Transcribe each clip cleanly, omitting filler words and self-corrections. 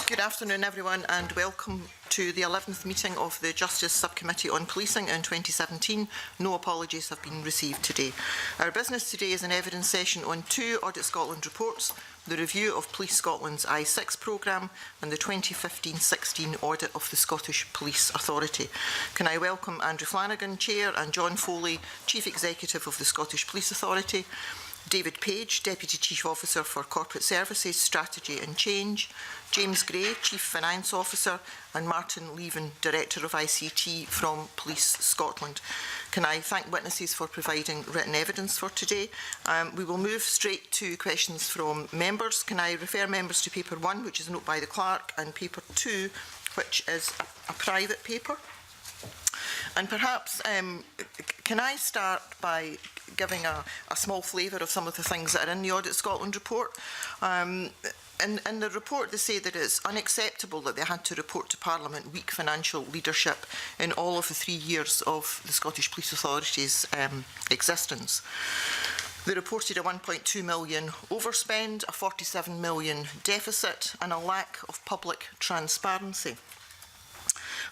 Good afternoon, everyone, and welcome to the 11th meeting of the Justice Subcommittee on Policing in 2017. No apologies have been received today. Our business today is an evidence session on two Audit Scotland reports, the review of Police Scotland's I6 programme and the 2015-16 audit of the Scottish Police Authority. Can I welcome Andrew Flanagan, Chair, and John Foley, Chief Executive of the Scottish Police Authority, David Page, Deputy Chief Officer for Corporate Services, Strategy and Change, James Gray, Chief Finance Officer, and Martin Leven, Director of ICT from Police Scotland. Can I thank witnesses for providing written evidence for today? We will move straight to questions from members. Can I refer members to paper 1, which is a note by the clerk, and paper 2, which is a private paper? And perhaps, can I start by giving a small flavour of some of the things that are in the Audit Scotland report? In the report, they say that it's unacceptable that they had to report to Parliament weak financial leadership in all of the 3 years of the Scottish Police Authority's existence. They reported a 1.2 million overspend, a 47 million deficit, and a lack of public transparency.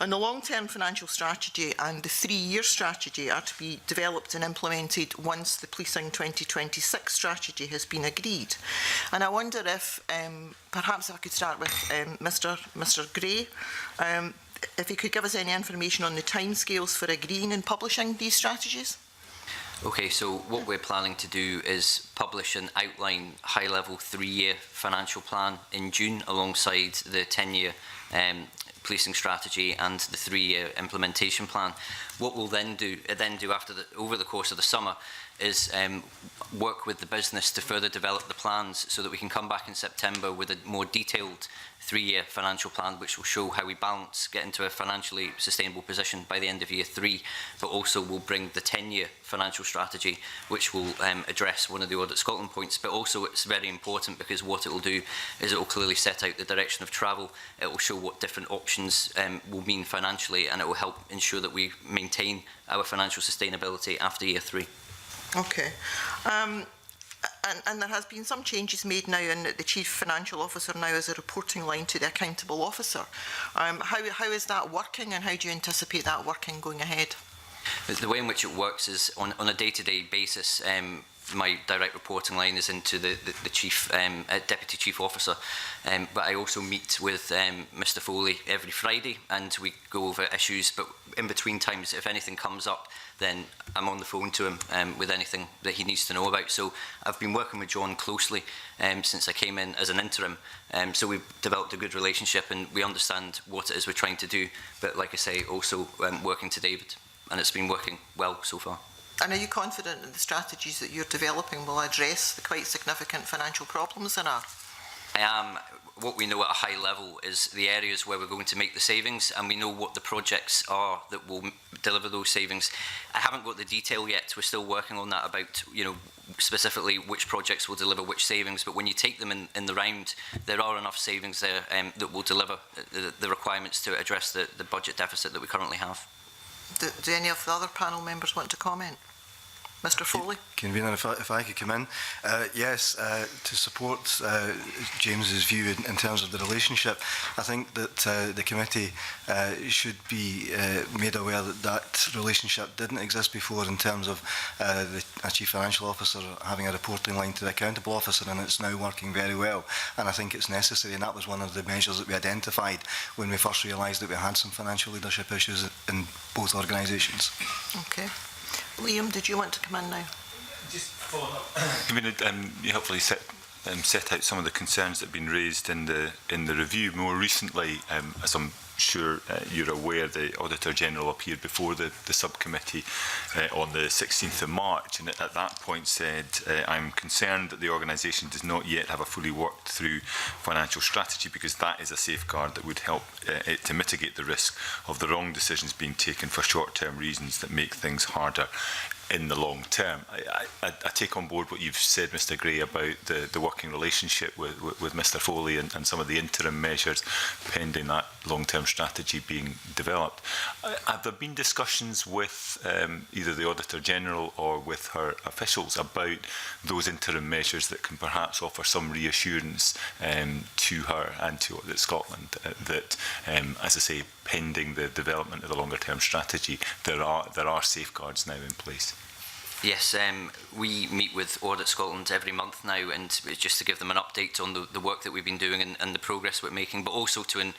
And the long-term financial strategy and the 3-year strategy are to be developed and implemented once the Policing 2026 strategy has been agreed. And I wonder if, perhaps I could start with Mr Gray, if he could give us any information on the timescales for agreeing and publishing these strategies. Okay, so what we're planning to do is publish an outline high-level 3-year financial plan in June alongside the 10-year policing strategy and the 3-year implementation plan. What we'll then do over the course of the summer is work with the business to further develop the plans so that we can come back in September with a more detailed 3-year financial plan, which will show how we balance get into a financially sustainable position by the end of year 3, but also will bring the 10-year financial strategy, which will address one of the Audit Scotland points. But also it's very important because what it will do is it will clearly set out the direction of travel. It will show what different options will mean financially, and it will help ensure that we maintain our financial sustainability after year 3. Okay. And there has been some changes made now in the Chief Financial Officer now as a reporting line to the Accountable Officer. How is that working, and how do you anticipate that working going ahead? The way in which it works is on a day-to-day basis. My direct reporting line is into the Chief Deputy Chief Officer, but I also meet with Mr Foley every Friday, and we go over issues. But in between times, if anything comes up, then I'm on the phone to him with anything that he needs to know about. So I've been working with John closely since I came in as an interim. So we've developed a good relationship, and we understand what it is we're trying to do. But like I say, also working to David, and it's been working well so far. And are you confident that the strategies that you're developing will address the quite significant financial problems there are? I am. What we know at a high level is the areas where we're going to make the savings, and we know what the projects are that will deliver those savings. I haven't got the detail yet. We're still working on that about, specifically which projects will deliver which savings. But when you take them in the round, there are enough savings there that will deliver the requirements to address the budget deficit that we currently have. Do any of the other panel members want to comment? Mr Foley? Convener, if I could come in. Yes, to support James's view in terms of the relationship, I think that the committee should be made aware that relationship didn't exist before in terms of a Chief Financial Officer having a reporting line to the Accountable Officer, and it's now working very well. And I think it's necessary, and that was one of the measures that we identified when we first realised that we had some financial leadership issues in both organisations. Okay. Liam, did you want to come in now? Just follow up. You hopefully set out some of the concerns that have been raised in the review. More recently, as I'm sure you're aware, the Auditor General appeared before the subcommittee on the 16th of March, and at that point said, I'm concerned that the organisation does not yet have a fully worked through financial strategy, because that is a safeguard that would help it to mitigate the risk of the wrong decisions being taken for short-term reasons that make things harder in the long term. I take on board what you've said, Mr Gray, about the working relationship with Mr Foley and some of the interim measures pending that long-term strategy being developed. Have there been discussions with either the Auditor General or with her officials about those interim measures that can perhaps offer some reassurance to her and to Scotland that, as I say, pending the development of the longer-term strategy, there are safeguards now in place? Yes, we meet with Audit Scotland every month now, and it's just to give them an update on the work that we've been doing and the progress we're making, but also to,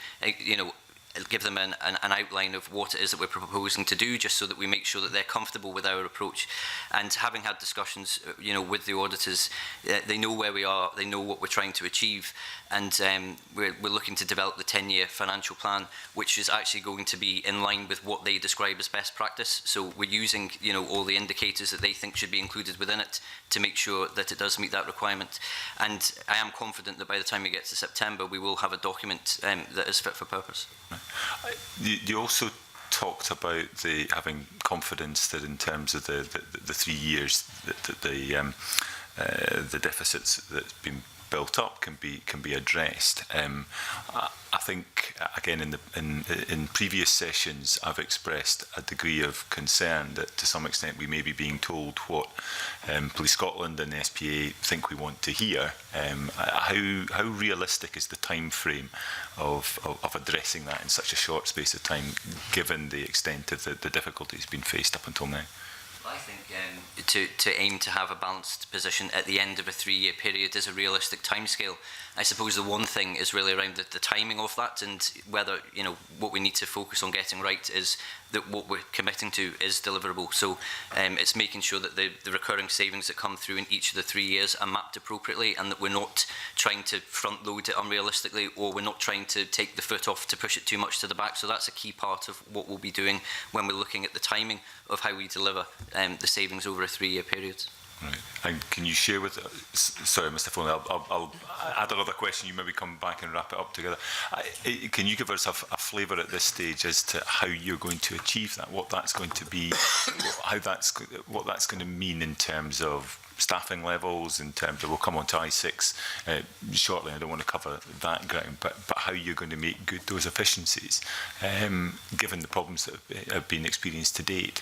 give them an outline of what it is that we're proposing to do, just so that we make sure that they're comfortable with our approach. And having had discussions, with the auditors, they know where we are, they know what we're trying to achieve, and we're looking to develop the 10-year financial plan, which is actually going to be in line with what they describe as best practice. So we're using, all the indicators that they think should be included within it to make sure that it does meet that requirement. And I am confident that by the time we get to September, we will have a document that is fit for purpose. You also talked about having confidence that in terms of the 3 years that the deficits that's been built up can be addressed. I think again in previous sessions I've expressed a degree of concern that to some extent we may be being told what Police Scotland and the SPA think we want to hear. How realistic is the time frame of addressing that in such a short space of time, given the extent of the difficulties being faced up until now? I think to aim to have a balanced position at the end of a 3-year period is a realistic timescale. I suppose the one thing is really around the timing of that, and whether, what we need to focus on getting right is that what we're committing to is deliverable. So it's making sure that the recurring savings that come through in each of the 3 years are mapped appropriately, and that we're not trying to front load it unrealistically, or we're not trying to take the foot off to push it too much to the back. So that's a key part of what we'll be doing when we're looking at the timing of how we deliver the savings over a 3-year period. Right. And can you share with sorry, Mr. Foley, I'll add another question. You maybe come back and wrap it up together. Can you give us a flavour at this stage as to how you're going to achieve that? What that's going to be? What that's going to mean in terms of staffing levels? In terms of, we'll come on to I6 shortly. I don't want to cover that ground, but how you're going to make good those efficiencies, given the problems that have been experienced to date.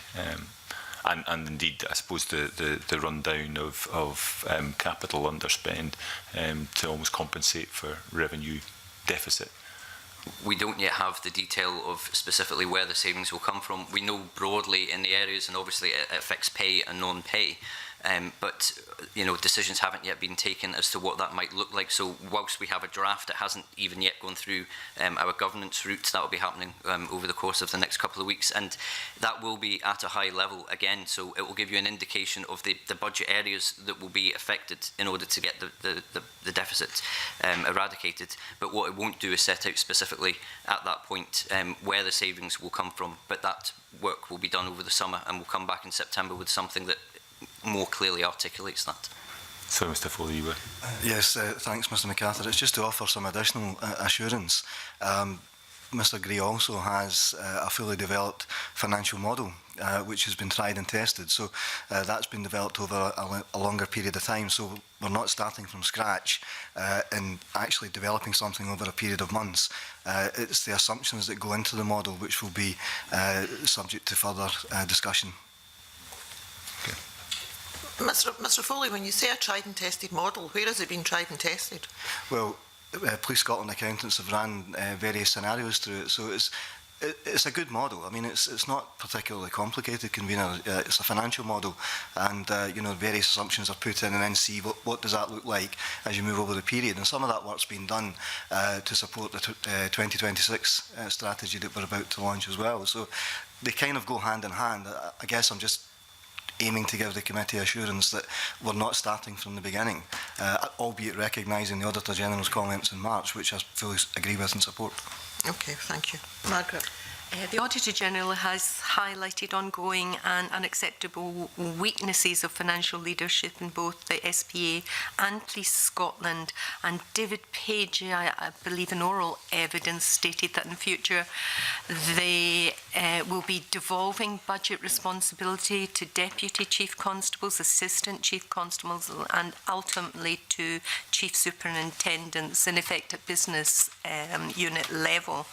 And indeed, I suppose the rundown of capital underspend to almost compensate for revenue deficit. We don't yet have the detail of specifically where the savings will come from. We know broadly in the areas, and obviously it affects pay and non-pay. But decisions haven't yet been taken as to what that might look like. So whilst we have a draft, it hasn't even yet gone through our governance route. That will be happening over the course of the next couple of weeks, and that will be at a high level again. So it will give you an indication of the budget areas that will be affected in order to get the deficit eradicated. But what it won't do is set out specifically at that point where the savings will come from. But that work will be done over the summer, and we'll come back in September with something that more clearly articulates that. So, Mr. Foley, you were? Yes, thanks, Mr. MacArthur. It's just to offer some additional assurance. Mr. Gray also has a fully developed financial model, which has been tried and tested. So that's been developed over a longer period of time. So we're not starting from scratch and actually developing something over a period of months. It's the assumptions that go into the model which will be subject to further discussion. Mr. Foley, when you say a tried and tested model, where has it been tried and tested? Well, Police Scotland accountants have run various scenarios through it, so it's a good model. I mean, it's not particularly complicated, convener. It's a financial model, and various assumptions are put in, and then see what does that look like as you move over the period. And some of that work's been done to support the 2026 strategy that we're about to launch as well. So they kind of go hand in hand. I guess I'm just aiming to give the committee assurance that we're not starting from the beginning, albeit recognising the Auditor General's comments in March, which I fully agree with and support. Okay, thank you. Margaret. The Auditor General has highlighted ongoing and unacceptable weaknesses of financial leadership in both the SPA and Police Scotland. And David Page, I believe in oral evidence, stated that in future the will be devolving budget responsibility to deputy chief constables, assistant chief constables, and ultimately to chief superintendents, in effect at business unit level,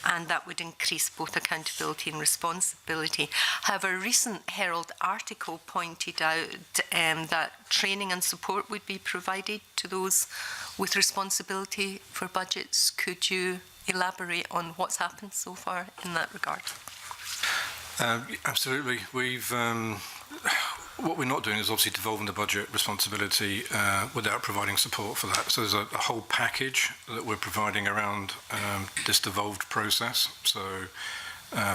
and that would increase both accountability and responsibility. However, a recent Herald article pointed out that training and support would be provided to those with responsibility for budgets. Could you elaborate on what's happened so far in that regard? Absolutely. What we're not doing is obviously devolving the budget responsibility without providing support for that. So there's a whole package that we're providing around this devolved process. So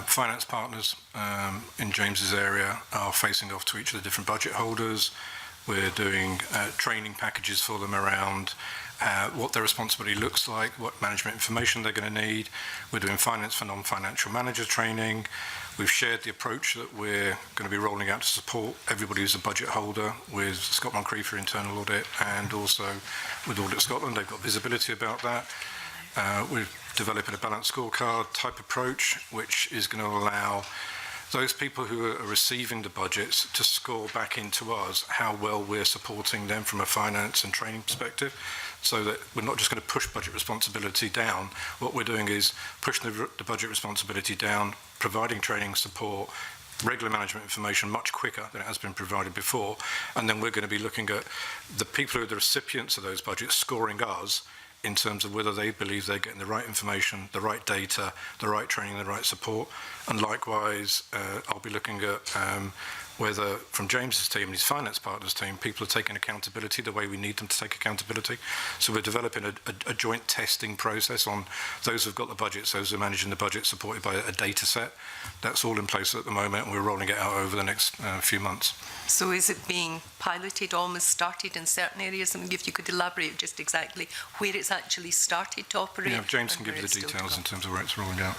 finance partners in James's area are facing off to each of the different budget holders. We're doing training packages for them around what their responsibility looks like, what management information they're going to need. We're doing finance for non-financial manager training. We've shared the approach that we're going to be rolling out to support everybody who's a budget holder with Scotland Cree for internal audit, and also with Audit Scotland. They've got visibility about that. We're developing a balanced scorecard type approach, which is going to allow those people who are receiving the budgets to score back into us how well we're supporting them from a finance and training perspective, so that we're not just going to push budget responsibility down. What we're doing is pushing the budget responsibility down, providing training support, regular management information much quicker than it has been provided before, and then we're going to be looking at the people who are the recipients of those budgets scoring us in terms of whether they believe they're getting the right information, the right data, the right training, the right support. And likewise, I'll be looking at whether from James's team and his finance partners team, people are taking accountability the way we need them to take accountability. So we're developing a joint testing process on those who've got the budgets, those who are managing the budget, supported by a data set. That's all in place at the moment, and we're rolling it out over the next few months. So is it being piloted, almost started in certain areas? I mean, if you could elaborate just exactly where it's actually started to operate. Yeah, James can give you the details in terms of where it's rolling out.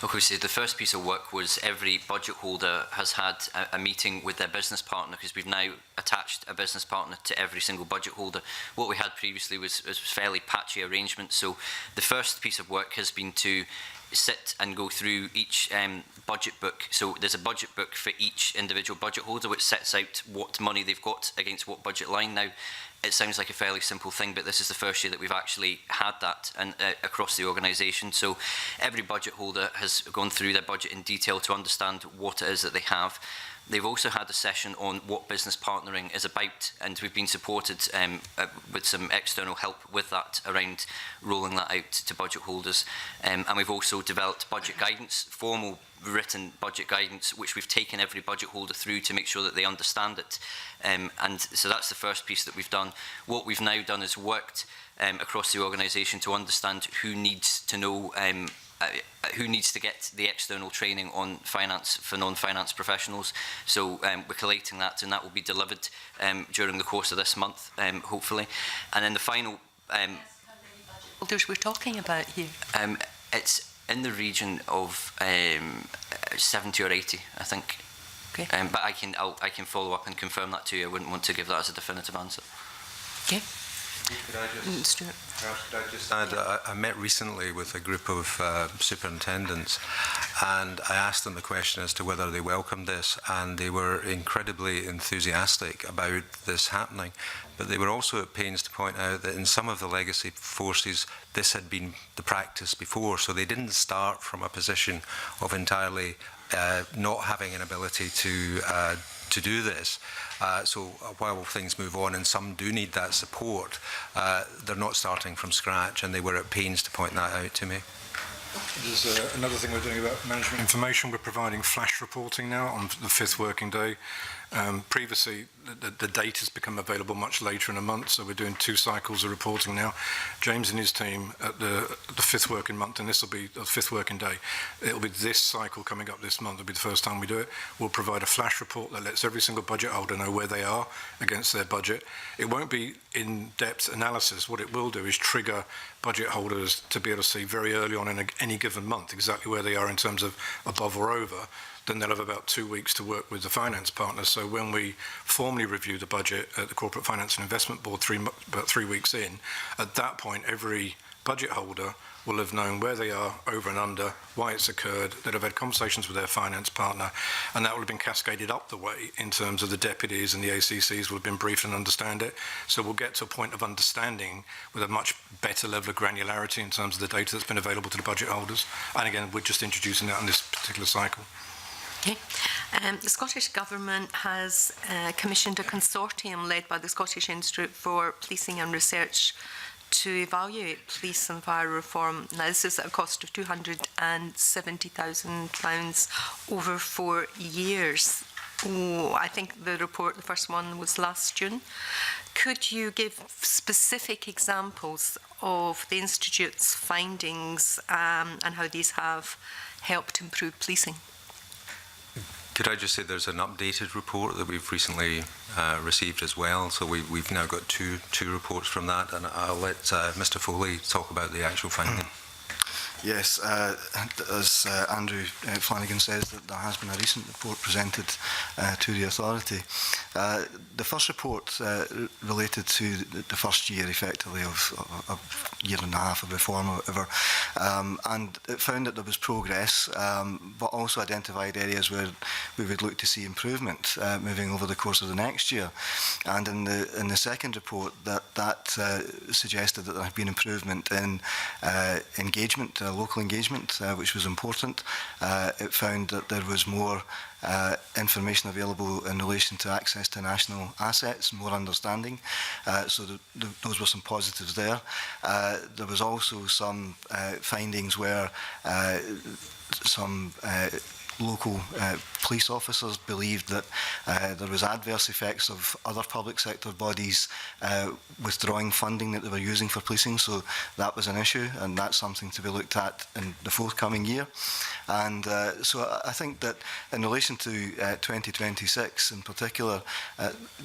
Okay, so the first piece of work was every budget holder has had a meeting with their business partner, because we've now attached a business partner to every single budget holder. What we had previously was fairly patchy arrangements. So the first piece of work has been to sit and go through each budget book. So there's a budget book for each individual budget holder, which sets out what money they've got against what budget line. Now, it sounds like a fairly simple thing, but this is the first year that we've actually had that across the organisation. So every budget holder has gone through their budget in detail to understand what it is that they have. They've also had a session on what business partnering is about, and we've been supported with some external help with that, around rolling that out to budget holders. And we've also developed budget guidance, formal written budget guidance, which we've taken every budget holder through to make sure that they understand it. And so that's the first piece that we've done. What we've now done is worked across the organisation to understand who needs to know who needs to get the external training on finance for non-finance professionals. So we're collating that, and that will be delivered during the course of this month, hopefully. And then the final... holders we're talking about here? It's in the region of 70 or 80, I think. Okay. But I can follow up and confirm that to you. I wouldn't want to give that as a definitive answer. Okay. Could I just add, I met recently with a group of superintendents, and I asked them the question as to whether they welcomed this, and they were incredibly enthusiastic about this happening. But they were also at pains to point out that in some of the legacy forces, this had been the practice before, so they didn't start from a position of entirely not having an ability to do this. So while things move on and some do need that support, they're not starting from scratch, and they were at pains to point that out to me. There's another thing we're doing about management information. We're providing flash reporting now on the 5th working day. Previously, the data's become available much later in a month, so we're doing 2 cycles of reporting now. James and his team at the 5th working month, and this will be the 5th working day. It'll be this cycle coming up this month. It'll be the first time we do it. We'll provide a flash report that lets every single budget holder know where they are against their budget. It won't be in-depth analysis. What it will do is trigger budget holders to be able to see very early on in any given month exactly where they are in terms of above or over. then they'll have about 2 weeks to work with the finance partners. So when we formally review the budget at the Corporate Finance and Investment Board about 3 weeks in, at that point, every budget holder will have known where they are over and under, why it's occurred, they'll have had conversations with their finance partner, and that will have been cascaded up the way in terms of the deputies and the ACCs will have been briefed and understand it. So we'll get to a point of understanding with a much better level of granularity in terms of the data that's been available to the budget holders. And again, we're just introducing that in this particular cycle. Okay. The Scottish Government has commissioned a consortium led by the Scottish Institute for Policing and Research to evaluate police and fire reform. Now, this is at a cost of £270,000 over 4 years. Oh, I think the report, the first one, was last June. Could you give specific examples of the Institute's findings and how these have helped improve policing? Could I just say there's an updated report that we've recently received as well. So we've now got two reports from that, and I'll let Mr. Foley talk about the actual finding. Yes, as Andrew Flanagan says, that there has been a recent report presented to the authority. The first report related to the first year, effectively, of a year and a half of reform or whatever, and it found that there was progress, but also identified areas where we would look to see improvement moving over the course of the next year. And in the second report, that suggested that there had been improvement in engagement, local engagement, which was important. It found that there was more information available in relation to access to national assets, more understanding. So those were some positives there. There was also some findings where some local police officers believed that there was adverse effects of other public sector bodies withdrawing funding that they were using for policing, so that was an issue, and that's something to be looked at in the forthcoming year. And so I think that in relation to 2026 in particular,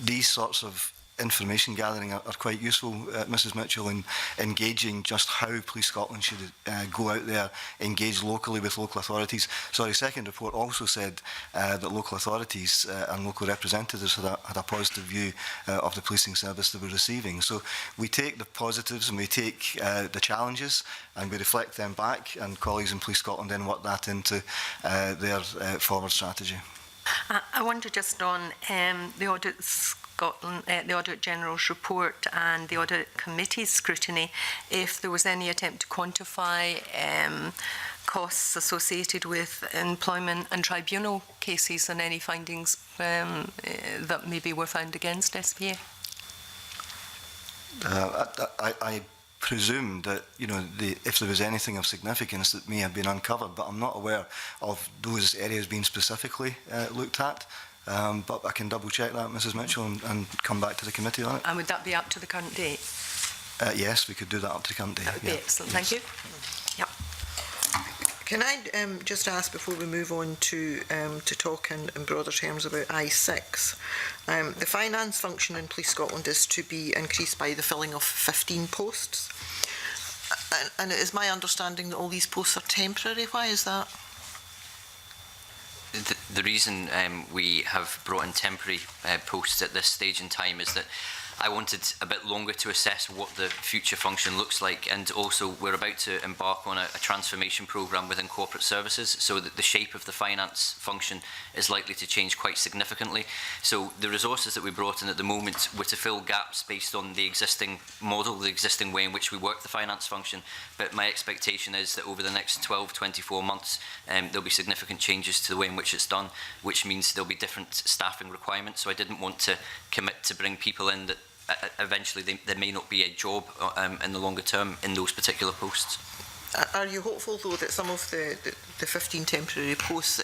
these sorts of information gathering are quite useful, Mrs Mitchell, in engaging just how Police Scotland should go out there, engage locally with local authorities. Sorry, second report also said that local authorities and local representatives had a positive view of the policing service they were receiving. So we take the positives and we take the challenges and we reflect them back, and colleagues in Police Scotland then work that into their forward strategy. I wonder just on the Audit Scotland, the Audit General's report and the Audit Committee's scrutiny, if there was any attempt to quantify costs associated with employment and tribunal cases and any findings that maybe were found against SPA. I presume that, you know, if there was anything of significance that may have been uncovered, but I'm not aware of those areas being specifically looked at. But I can double check that, Mrs Mitchell, and come back to the committee on it. And would that be up to the current date? Yes, we could do that up to the current date. That would be excellent. Thank you. Yep. Can I just ask before we move on to talk in broader terms about I6? The finance function in Police Scotland is to be increased by the filling of 15 posts. And it is my understanding that all these posts are temporary. Why is that? The reason we have brought in temporary posts at this stage in time is that I wanted a bit longer to assess what the future function looks like, and also we're about to embark on a transformation programme within corporate services, so that the shape of the finance function is likely to change quite significantly. So the resources that we brought in at the moment were to fill gaps based on the existing model, the existing way in which we work the finance function, but my expectation is that over the next 12-24 months there'll be significant changes to the way in which it's done, which means there'll be different staffing requirements. So I didn't want to commit to bring people in that eventually there may not be a job in the longer term in those particular posts. Are you hopeful, though, that some of the 15 temporary posts,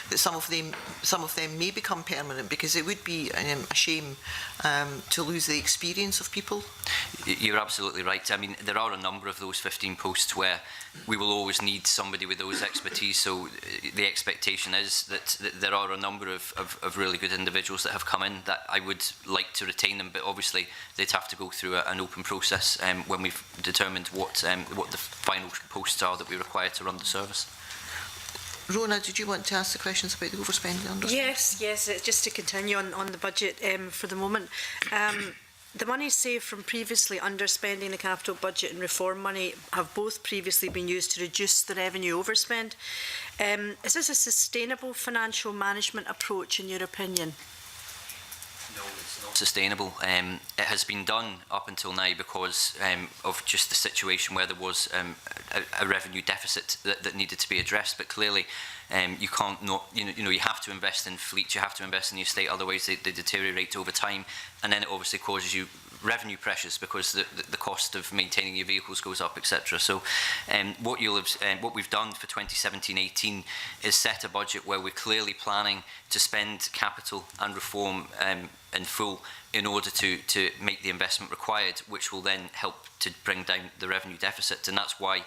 that some of them may become permanent? Because it would be a shame to lose the experience of people. You're absolutely right. I mean, there are a number of those 15 posts where we will always need somebody with those expertise. So the expectation is that there are a number of really good individuals that have come in that I would like to retain them, but obviously they'd have to go through an open process when we've determined what the final posts are that we require to run the service. Rona, did you want to ask the questions about the overspending and underspending? Yes, just to continue on the budget for the moment. The money saved from previously underspending the capital budget and reform money have both previously been used to reduce the revenue overspend. Is this a sustainable financial management approach in your opinion? No, it's not sustainable. It has been done up until now because of just the situation where there was a revenue deficit that needed to be addressed. But clearly, you can't not. You have to invest in fleet. You have to invest in the estate. Otherwise, they deteriorate over time, and then it obviously causes you revenue pressures because the cost of maintaining your vehicles goes up, etc. So, what we've done for 2017-18 is set a budget where we're clearly planning to spend capital and reform in full in order to make the investment required, which will then help to bring down the revenue deficit. And that's why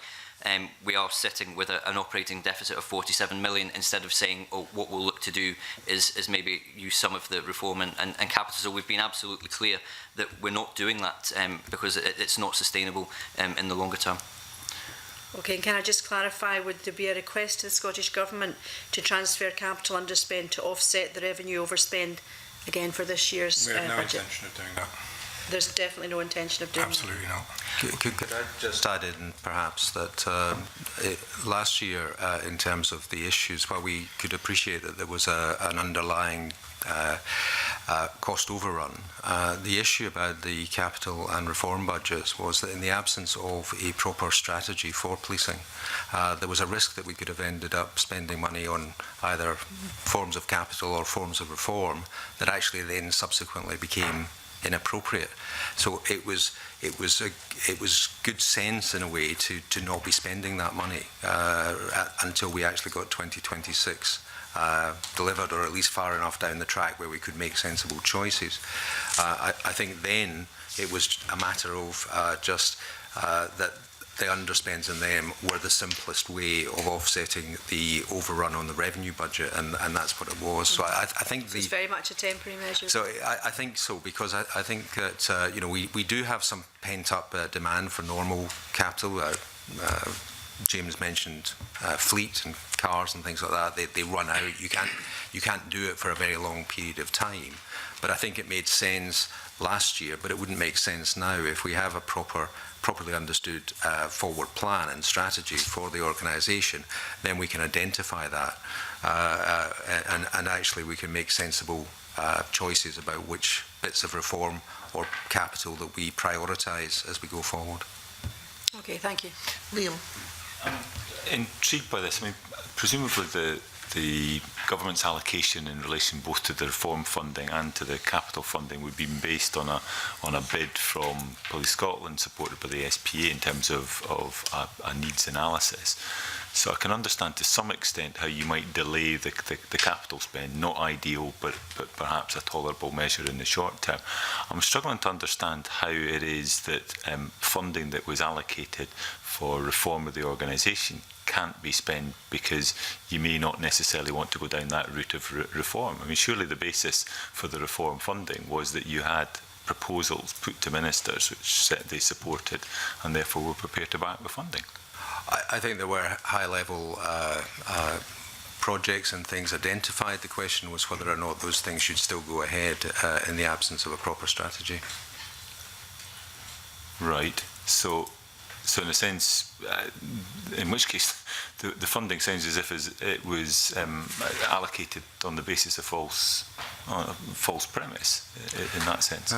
we are sitting with an operating deficit of 47 million instead of saying, oh, what we'll look to do is maybe use some of the reform and capital. So we've been absolutely clear that we're not doing that because it's not sustainable in the longer term. Okay, and can I just clarify, would there be a request to the Scottish Government to transfer capital underspend to offset the revenue overspend again for this year's budget? We have no intention of doing that. There's definitely no intention of doing Absolutely not. Could I just add in perhaps that last year, in terms of the issues, while we could appreciate that there was an underlying cost overrun, the issue about the capital and reform budgets was that in the absence of a proper strategy for policing, there was a risk that we could have ended up spending money on either forms of capital or forms of reform that actually then subsequently became inappropriate. So it was good sense in a way to not be spending that money until we actually got 2026 delivered, or at least far enough down the track where we could make sensible choices. I think then it was a matter of just that the underspends in them were the simplest way of offsetting the overrun on the revenue budget, and that's what it was. So I think it's very much a temporary measure. So I think so, because I think that we do have some pent up demand for normal capital. James mentioned fleet and cars and things like that. They run out. You can't do it for a very long period of time. But I think it made sense last year, but it wouldn't make sense now if we have a properly understood forward plan and strategy for the organisation. Then we can identify that, and actually we can make sensible choices about which bits of reform or capital that we prioritise as we go forward. Okay, thank you. Liam. I'm intrigued by this. I mean, presumably the government's allocation in relation both to the reform funding and to the capital funding would be based on a bid from Police Scotland supported by the SPA in terms of a needs analysis. So I can understand to some extent how you might delay the capital spend, not ideal, but perhaps a tolerable measure in the short term. I'm struggling to understand how it is that funding that was allocated for reform of the organisation can't be spent because you may not necessarily want to go down that route of reform. I mean, surely the basis for the reform funding was that you had proposals put to ministers which they supported and therefore were prepared to back the funding. I think there were high-level projects and things identified. The question was whether or not those things should still go ahead in the absence of a proper strategy. Right. So in a sense, in which case, the funding sounds as if it was allocated on the basis of false premise. In that sense,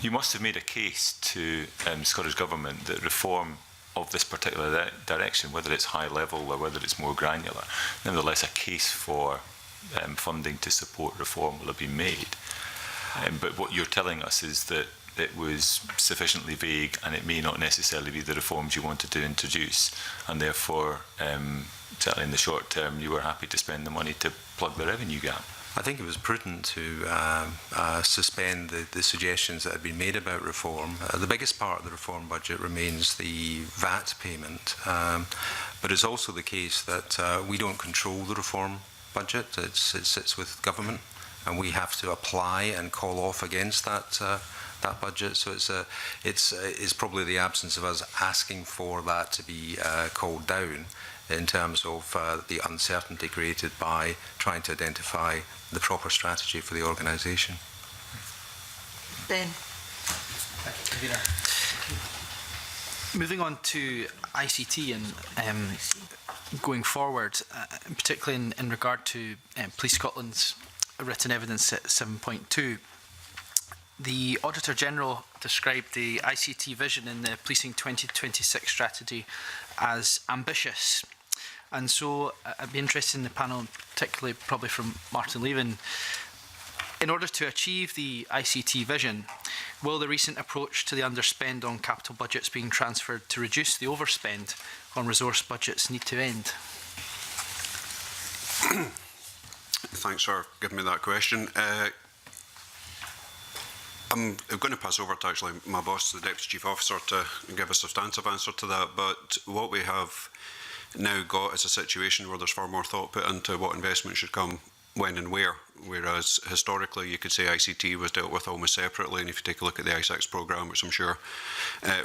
you must have made a case to Scottish Government that reform of this particular direction, whether it's high level or whether it's more granular, nevertheless a case for funding to support reform will have been made. But what you're telling us is that it was sufficiently vague and it may not necessarily be the reforms you wanted to introduce, and therefore certainly in the short term you were happy to spend the money to plug the revenue gap. I think it was prudent to suspend the suggestions that had been made about reform. The biggest part of the reform budget remains the VAT payment, but it's also the case that we don't control the reform budget. It sits with government, and we have to apply and call off against that budget. So it's probably the absence of us asking for that to be called down in terms of the uncertainty created by trying to identify the proper strategy for the organisation. Ben. Moving on to ICT and going forward, particularly in regard to Police Scotland's written evidence at 7.2, the Auditor General described the ICT vision in the Policing 2026 strategy as ambitious. And so I'd be interested in the panel, particularly probably from Martin Levin, in order to achieve the ICT vision, will the recent approach to the underspend on capital budgets being transferred to reduce the overspend on resource budgets need to end? Thanks for giving me that question. I'm going to pass over to actually my boss, the Deputy Chief Officer, to give a substantive answer to that. But what we have now got is a situation where there's far more thought put into what investment should come when and where, whereas historically you could say ICT was dealt with almost separately, and if you take a look at the I6 programme, which I'm sure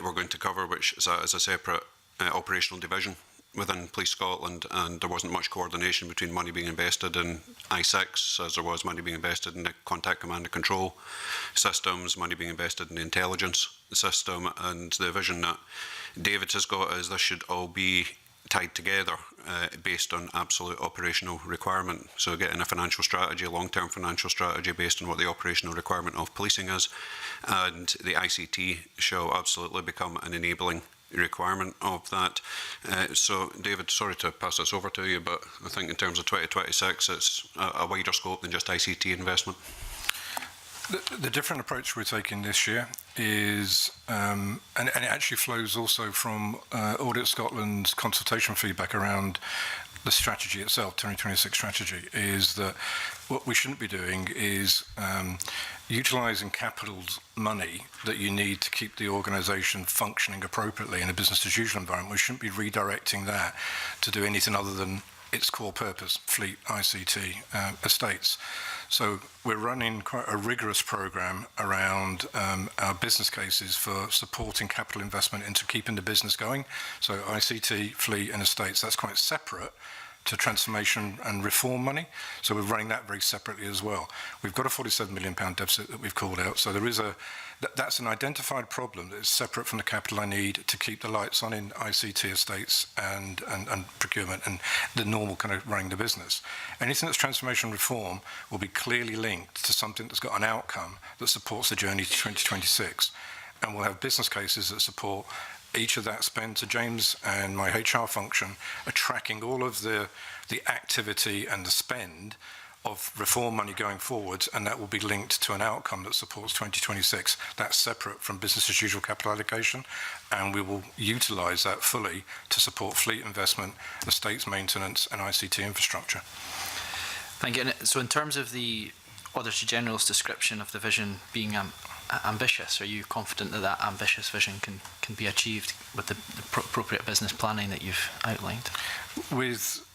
we're going to cover, which is a separate operational division within Police Scotland, and there wasn't much coordination between money being invested in I6 as there was money being invested in the contact command and control systems, money being invested in the intelligence system, and the vision that David has got is this should all be tied together based on absolute operational requirement. So getting a financial strategy, a long-term financial strategy based on what the operational requirement of policing is, and the ICT shall absolutely become an enabling requirement of that. So David, sorry to pass this over to you, but I think in terms of 2026 it's a wider scope than just ICT investment. The different approach we're taking this year is, and it actually flows also from Audit Scotland's consultation feedback around the strategy itself, 2026 strategy, is that what we shouldn't be doing is utilising capital's money that you need to keep the organisation functioning appropriately in a business as usual environment. We shouldn't be redirecting that to do anything other than its core purpose, fleet, ICT, estates. So we're running quite a rigorous programme around our business cases for supporting capital investment into keeping the business going. So ICT, fleet and estates, that's quite separate to transformation and reform money. So we're running that very separately as well. We've got a £47 million deficit that we've called out. So there is that's an identified problem that is separate from the capital I need to keep the lights on in ICT, estates and procurement and the normal kind of running the business. Anything that's transformation reform will be clearly linked to something that's got an outcome that supports the journey to 2026. And we'll have business cases that support each of that spend. So James and my HR function are tracking all of the activity and the spend of reform money going forwards, and that will be linked to an outcome that supports 2026. That's separate from business as usual capital allocation, and we will utilise that fully to support fleet investment, estates maintenance and ICT infrastructure. Thank you. So in terms of the Auditor General's description of the vision being ambitious, are you confident that that ambitious vision can be achieved with the appropriate business planning that you've outlined? With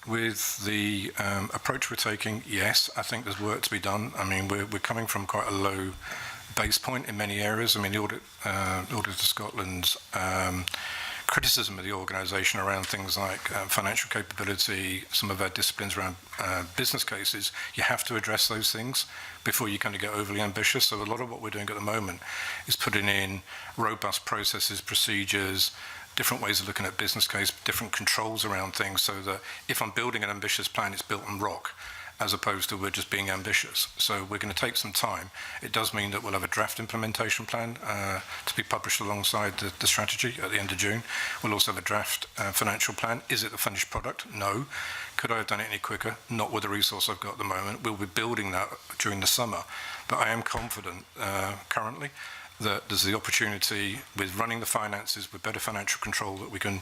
the approach we're taking, yes, I think there's work to be done. I mean, we're coming from quite a low base point in many areas. I mean, the Auditor Scotland's criticism of the organisation around things like financial capability, some of our disciplines around business cases, you have to address those things before you kind of get overly ambitious. So a lot of what we're doing at the moment is putting in robust processes, procedures, different ways of looking at business case, different controls around things, so that if I'm building an ambitious plan, it's built on rock, as opposed to we're just being ambitious. So we're going to take some time. It does mean that we'll have a draft implementation plan to be published alongside the strategy at the end of June. We'll also have a draft financial plan. Is it the finished product? No. Could I have done it any quicker? Not with the resource I've got at the moment. We'll be building that during the summer. But I am confident currently that there's the opportunity with running the finances with better financial control that we can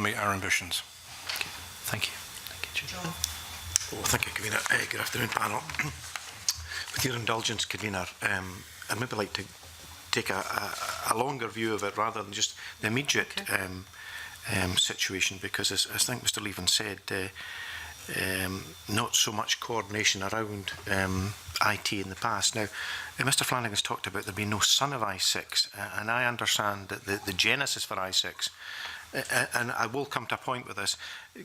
meet our ambitions. Okay. Thank you. Thank you, John. Well, thank you, Convener. Good afternoon, panel. With your indulgence, Convener, I'd maybe like to take a longer view of it rather than just the immediate situation, because as I think Mr. Levin said, not so much coordination around IT in the past. Now, Mr. Flanagan has talked about there being no son of I6, and I understand that the genesis for I6 and I will come to a point with this,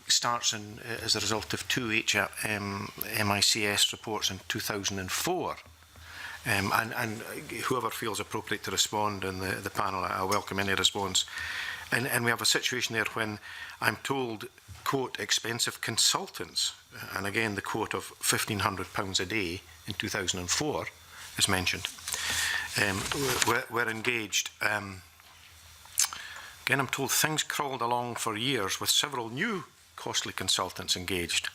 starts as a result of two MICS reports in 2004. And whoever feels appropriate to respond in the panel, I welcome any response. And we have a situation there when I'm told, quote, expensive consultants, and again the quote of £1,500 a day in 2004 is mentioned, were engaged. Again, I'm told things crawled along for years with several new costly consultants engaged.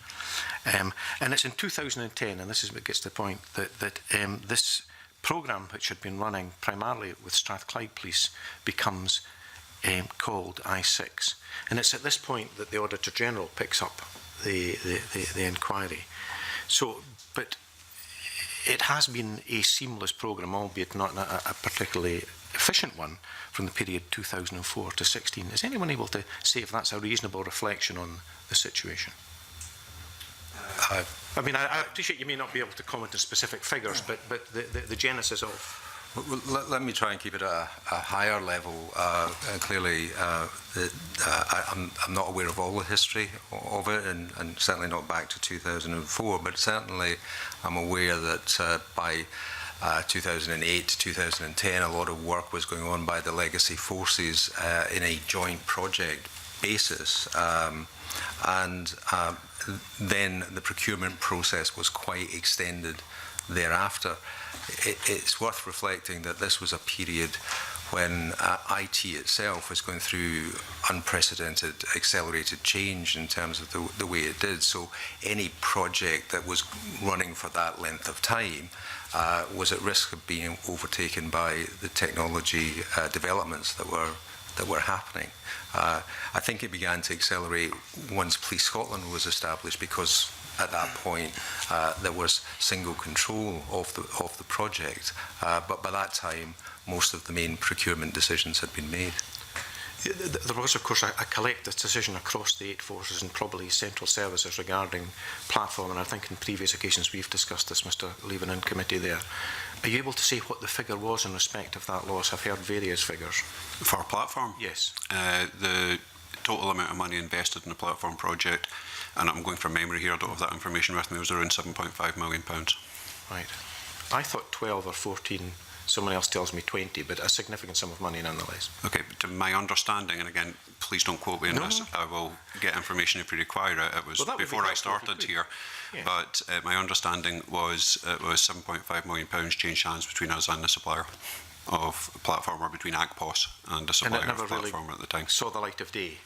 And it's in 2010, and this is what gets to the point, that this programme, which had been running primarily with Strathclyde Police, becomes called I6. And it's at this point that the Auditor General picks up the inquiry. So, but it has been a seamless programme, albeit not a particularly efficient one, from the period 2004 to 16. Is anyone able to say if that's a reasonable reflection on the situation? I mean, I appreciate you may not be able to comment on specific figures, but the genesis of... Well, let me try and keep it at a higher level. Clearly, I'm not aware of all the history of it, and certainly not back to 2004, but certainly I'm aware that by 2008 to 2010, a lot of work was going on by the legacy forces in a joint project basis. Then the procurement process was quite extended thereafter. It's worth reflecting that this was a period when IT itself was going through unprecedented accelerated change in terms of the way it did. So any project that was running for that length of time was at risk of being overtaken by the technology developments that were happening. I think it began to accelerate once Police Scotland was established, because at that point there was single control of the project. But by that time, most of the main procurement decisions had been made. There was, of course, a collective decision across the 8 forces and probably central services regarding platform, and I think in previous occasions we've discussed this, Mr. Leaven, in committee there. Are you able to say what the figure was in respect of that loss? I've heard various figures. For platform? Yes. The total amount of money invested in the platform project, and I'm going from memory here, I don't have that information with me, was around £7.5 million. Right. I thought 12 or 14. Someone else tells me 20, but a significant sum of money nonetheless. Okay, but to my understanding, and again, please don't quote me on this, I will get information if you require it. It was before I started here, yeah. But my understanding was it was £7.5 million changed hands between us and the supplier of platform, or between ACPOS and the supplier of platform really at the time. Saw the light of day.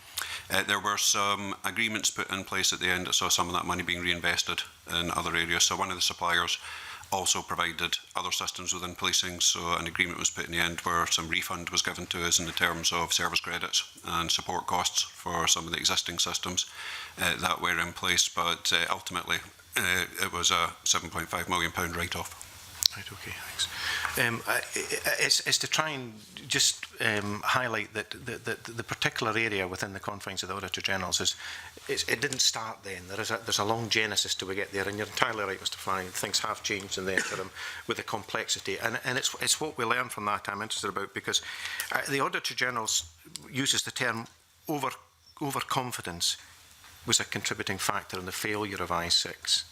There were some agreements put in place at the end that saw some of that money being reinvested in other areas. So one of the suppliers also provided other systems within policing, so an agreement was put in the end where some refund was given to us in the terms of service credits and support costs for some of the existing systems that were in place, but ultimately it was a £7.5 million write-off. Right, okay, thanks. It's to try and just highlight that the particular area within the confines of the Auditor General's it didn't start then. There's a long genesis to we get there, and you're entirely right, Mr. Flanagan. Things have changed in the interim with the complexity, and it's what we learn from that I'm interested about, because the Auditor General uses the term overconfidence was a contributing factor in the failure of I6.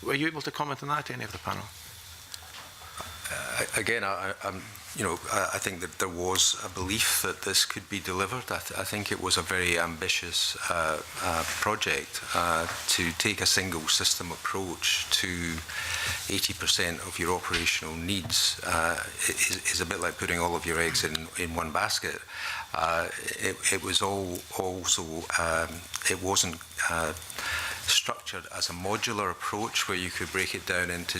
Were you able to comment on that, any of the panel? Again, I think that there was a belief that this could be delivered. I think it was a very ambitious project to take a single system approach to 80% of your operational needs. Is a bit like putting all of your eggs in one basket. It was also it wasn't structured as a modular approach where you could break it down into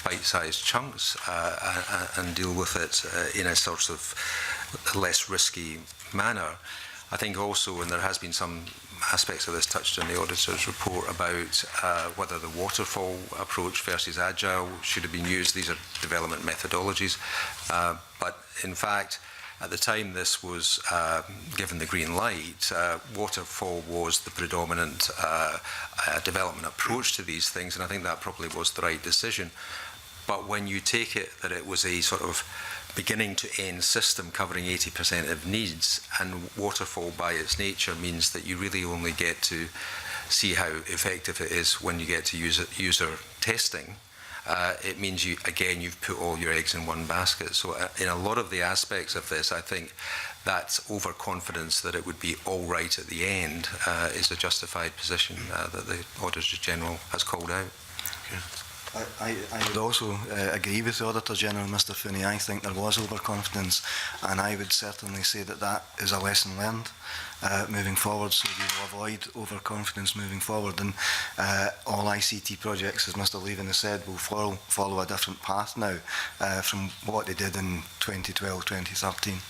bite-sized chunks and deal with it in a sort of less risky manner. I think also, and there has been some aspects of this touched in the auditor's report about whether the waterfall approach versus agile should have been used. These are development methodologies, but in fact, at the time this was given the green light, waterfall was the predominant development approach to these things, and I think that probably was the right decision. But when you take it that it was a sort of beginning to end system covering 80% of needs, and waterfall by its nature means that you really only get to see how effective it is when you get to user testing, it means you've put all your eggs in one basket. So in a lot of the aspects of this, I think that overconfidence that it would be all right at the end is a justified position that the Auditor General has called out. Okay. I would also agree with the Auditor General, Mr Finney. I think there was overconfidence, and I would certainly say that that is a lesson learned moving forward, so we will avoid overconfidence moving forward. And all ICT projects, as Mr Leaven has said, will follow a different path now from what they did in 2012-2013.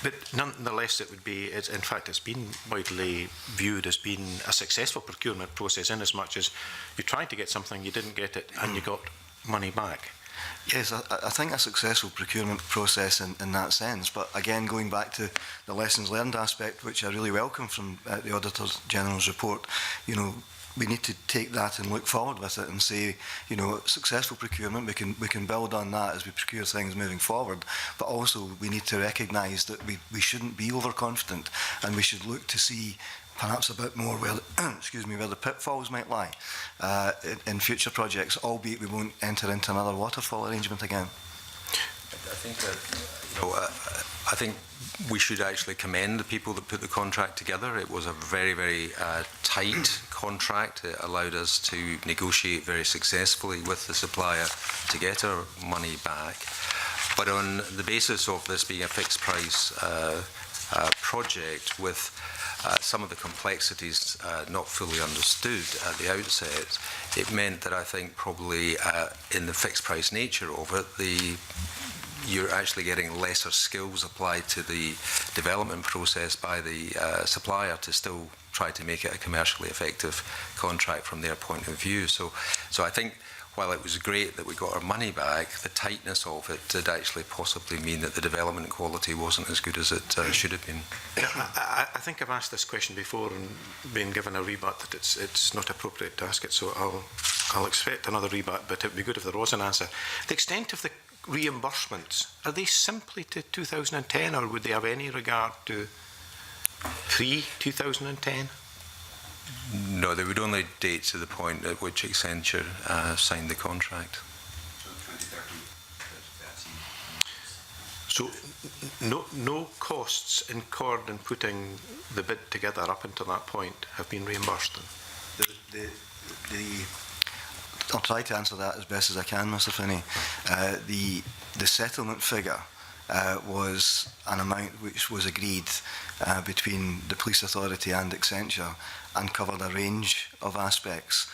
But nonetheless, it would be, in fact, it's been widely viewed as being a successful procurement process, in as much as you tried to get something, you didn't get it, and you got money back. Yes, I think a successful procurement process in that sense. But again, going back to the lessons learned aspect, which I really welcome from the Auditor General's report, you know, we need to take that and look forward with it and say, you know, successful procurement, we can build on that as we procure things moving forward. But also we need to recognise that we shouldn't be overconfident, and we should look to see perhaps a bit more where where the pitfalls might lie in future projects, albeit we won't enter into another waterfall arrangement again. I think that, you know, I think we should actually commend the people that put the contract together. It was a very, very tight contract. It allowed us to negotiate very successfully with the supplier to get our money back. But on the basis of this being a fixed price project with some of the complexities not fully understood at the outset, it meant that I think probably in the fixed price nature of it, you're actually getting lesser skills applied to the development process by the supplier to still try to make it a commercially effective contract from their point of view. So I think while it was great that we got our money back, the tightness of it did actually possibly mean that the development quality wasn't as good as it should have been. I think I've asked this question before and been given a rebut that it's not appropriate to ask it, so I'll expect another rebut, but it would be good if there was an answer. The extent of the reimbursements, are they simply to 2010, or would they have any regard to pre-2010? No, they would only date to the point at which Accenture signed the contract. So no costs incurred in putting the bid together up until that point have been reimbursed? I'll try to answer that as best as I can, Mr Finney. The settlement figure was an amount which was agreed between the Police Authority and Accenture, and covered a range of aspects,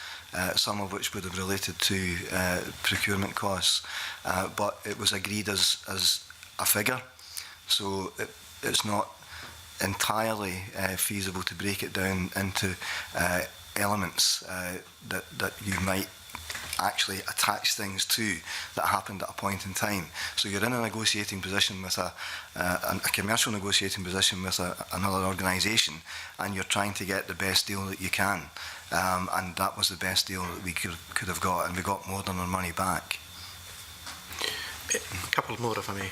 some of which would have related to procurement costs, but it was agreed as a figure, so it's not entirely feasible to break it down into elements that you might actually attach things to that happened at a point in time. So you're in a negotiating position with a commercial negotiating position with another organisation, and you're trying to get the best deal that you can, and that was the best deal that we could have got, and we got more than our money back. A couple more, if I may.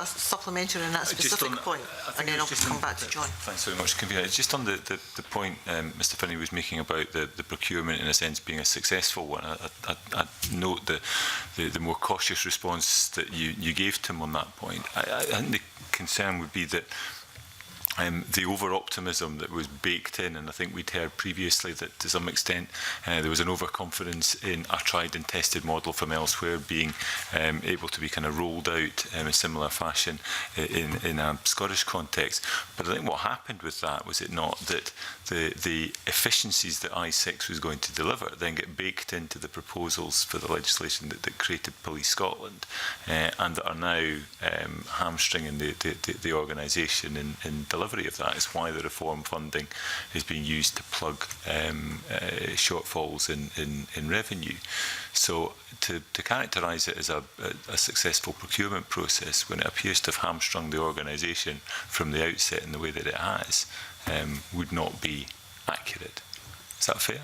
A supplementary on that specific point, and then I'll come back to John. Thanks very much, Convener. Just on the point Mr Finney was making about the procurement, in a sense, being a successful one, I note the more cautious response that you gave to him on that point. I think the concern would be that the over-optimism that was baked in, and I think we'd heard previously that to some extent there was an overconfidence in a tried and tested model from elsewhere being able to be kind of rolled out in a similar fashion in a Scottish context. But I think what happened with that, was it not that the efficiencies that I6 was going to deliver then get baked into the proposals for the legislation that created Police Scotland, and that are now hamstringing the organisation in delivery of that. Is why the reform funding is being used to plug shortfalls in revenue. So to characterise it as a successful procurement process when it appears to have hamstrung the organisation from the outset in the way that it has, would not be accurate. Is that fair?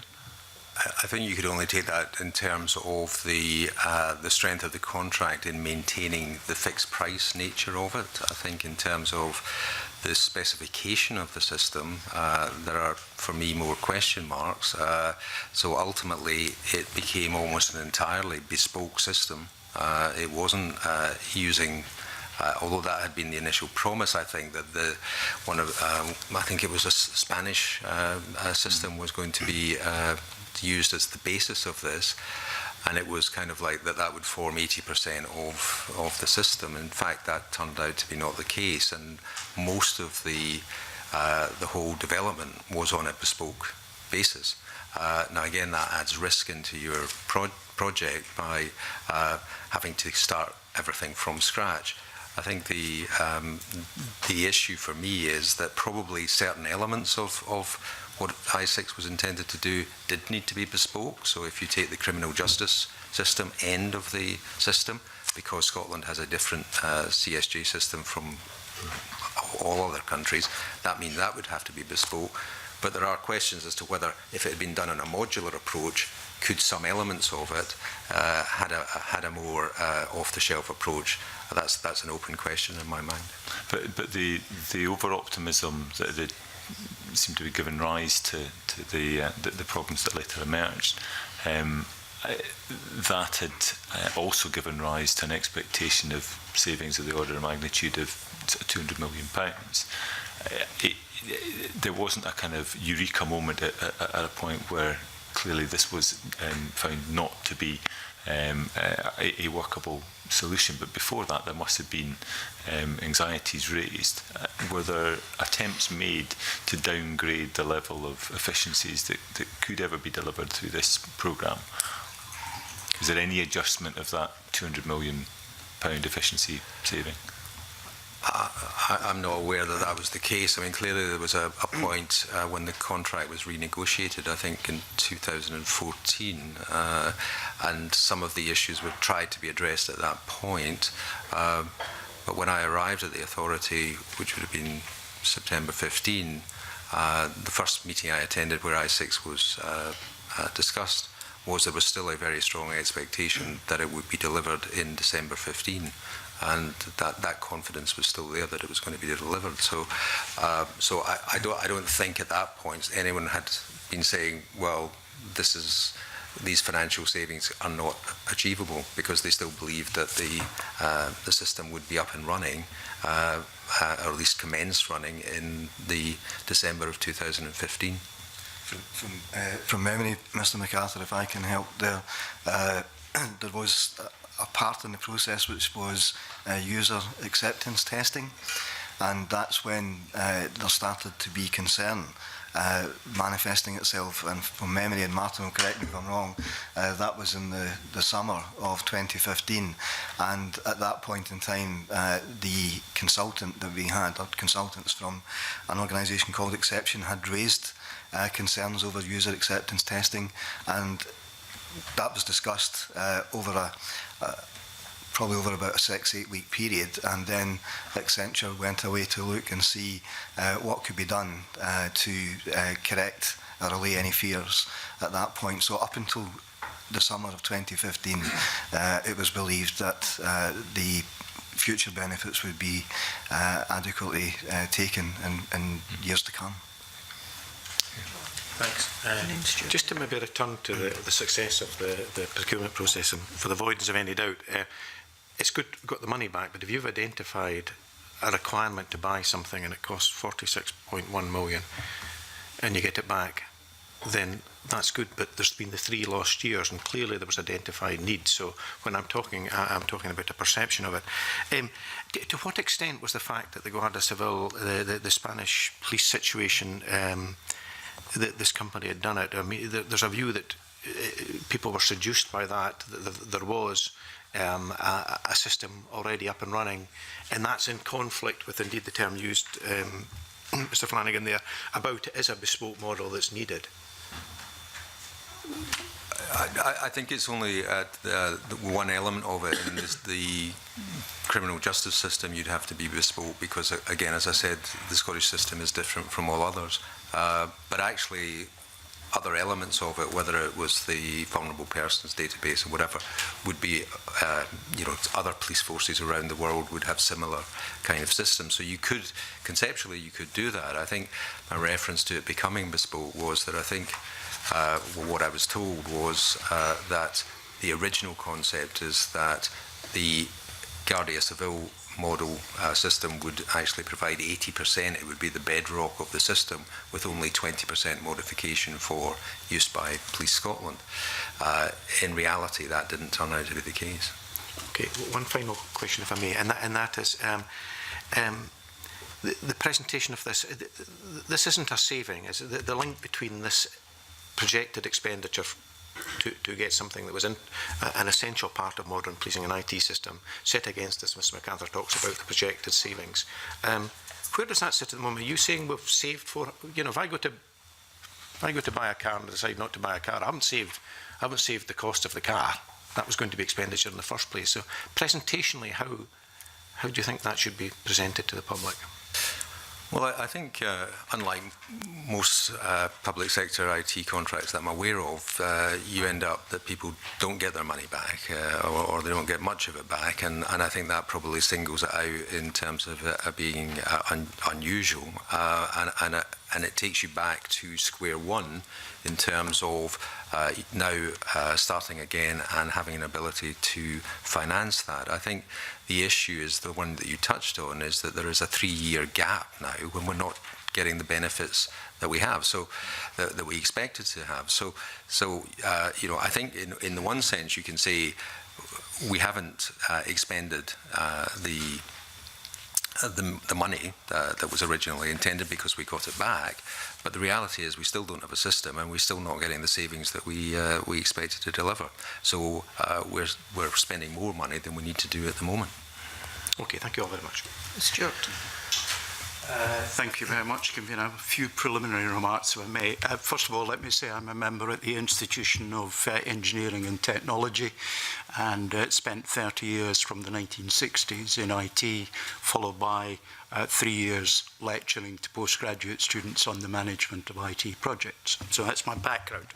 I think you could only take that in terms of the strength of the contract in maintaining the fixed price nature of it. I think in terms of the specification of the system, there are, for me, more question marks. So ultimately, it became almost an entirely bespoke system. It wasn't using. Although that had been the initial promise, I think that I think it was a Spanish system was going to be used as the basis of this, and it was kind of like that would form 80% of the system. In fact, that turned out to be not the case, and most of the whole development was on a bespoke basis. Now again, that adds risk into your project by having to start everything from scratch. I think the issue for me is that probably certain elements of what I6 was intended to do did need to be bespoke. So if you take the criminal justice system end of the system, because Scotland has a different CSJ system from all other countries, that means that would have to be bespoke. But there are questions as to whether, if it had been done in a modular approach, could some elements of it had a more off-the-shelf approach? That's an open question in my mind. But the over-optimism that seemed to be giving rise to the problems that later emerged, that had also given rise to an expectation of savings of the order of magnitude of £200 million. There wasn't a kind of eureka moment at a point where clearly this was found not to be a workable solution, but before that there must have been anxieties raised. Were there attempts made to downgrade the level of efficiencies that could ever be delivered through this programme? Is there any adjustment of that £200 million efficiency saving? I'm not aware that that was the case. I mean, clearly there was a point when the contract was renegotiated, I think in 2014, and some of the issues were tried to be addressed at that point. But when I arrived at the authority, which would have been September 15, the first meeting I attended where I6 was discussed was there was still a very strong expectation that it would be delivered in December 15. And that confidence was still there that it was going to be delivered. So I don't think at that point anyone had been saying, well, these financial savings are not achievable, because they still believed that the system would be up and running, or at least commenced running in the December of 2015. From memory, Mr. MacArthur, if I can help there, there was a part in the process which was user acceptance testing, and that's when there started to be concern manifesting itself. And from memory, and Martin will correct me if I'm wrong, that was in the summer of 2015, and at that point in time the consultant that we had, or consultants from an organisation called Exception, had raised concerns over user acceptance testing, and that was discussed over probably over about a 6-8 week period, and then Accenture went away to look and see what could be done to correct or allay any fears at that point. So up until the summer of 2015, it was believed that the future benefits would be adequately taken in years to come. Thanks. Just to maybe return to the success of the procurement process, and for the avoidance of any doubt, it's good we got the money back, but if you've identified a requirement to buy something and it costs 46.1 million and you get it back, then that's good. But there's been the 3 lost years, and clearly there was identified needs. So when I'm talking about a perception of it. To what extent was the fact that the Guardia Civil, the Spanish police situation, that this company had done it? I mean, there's a view that people were seduced by that there was a system already up and running, and that's in conflict with, indeed, the term used, Mr. Flanagan there, about it is a bespoke model that's needed. I think it's only the one element of it, and the criminal justice system you'd have to be bespoke, because, again, as I said, the Scottish system is different from all others. But actually, other elements of it, whether it was the vulnerable persons database or whatever, would be, other police forces around the world would have similar kind of systems. So you could, conceptually, you could do that. I think my reference to it becoming bespoke was that I think what I was told was that the original concept is that the Guardia Civil model system would actually provide 80%. It would be the bedrock of the system, with only 20% modification for use by Police Scotland. In reality, that didn't turn out to be the case. Okay, one final question, if I may, and that is the presentation of this. This isn't a saving, is it? The link between this projected expenditure to get something that was an essential part of modern policing and IT system set against, as Mr MacArthur talks about, the projected savings. Where does that sit at the moment? Are you saying we've saved for, if I go to buy a car and decide not to buy a car, I haven't saved the cost of the car. That was going to be expenditure in the first place. So presentationally, how do you think that should be presented to the public? Well, I think, unlike most public sector IT contracts that I'm aware of, you end up that people don't get their money back, or they don't get much of it back, and I think that probably singles it out in terms of it being unusual, and it takes you back to square one in terms of now starting again and having an ability to finance that. I think the issue is the one that you touched on, is that there is a 3-year gap now when we're not getting the benefits that we have, so that we expected to have. So I think in the one sense you can say we haven't expended the money that was originally intended because we got it back, but the reality is we still don't have a system, and we're still not getting the savings that we expected to deliver. So we're spending more money than we need to do at the moment. Okay, thank you all very much. Stuart. Thank you very much, Convener. A few preliminary remarks, if I may. First of all, let me say I'm a member at the Institution of Engineering and Technology, and spent 30 years from the 1960s in IT, followed by 3 years lecturing to postgraduate students on the management of IT projects. So that's my background.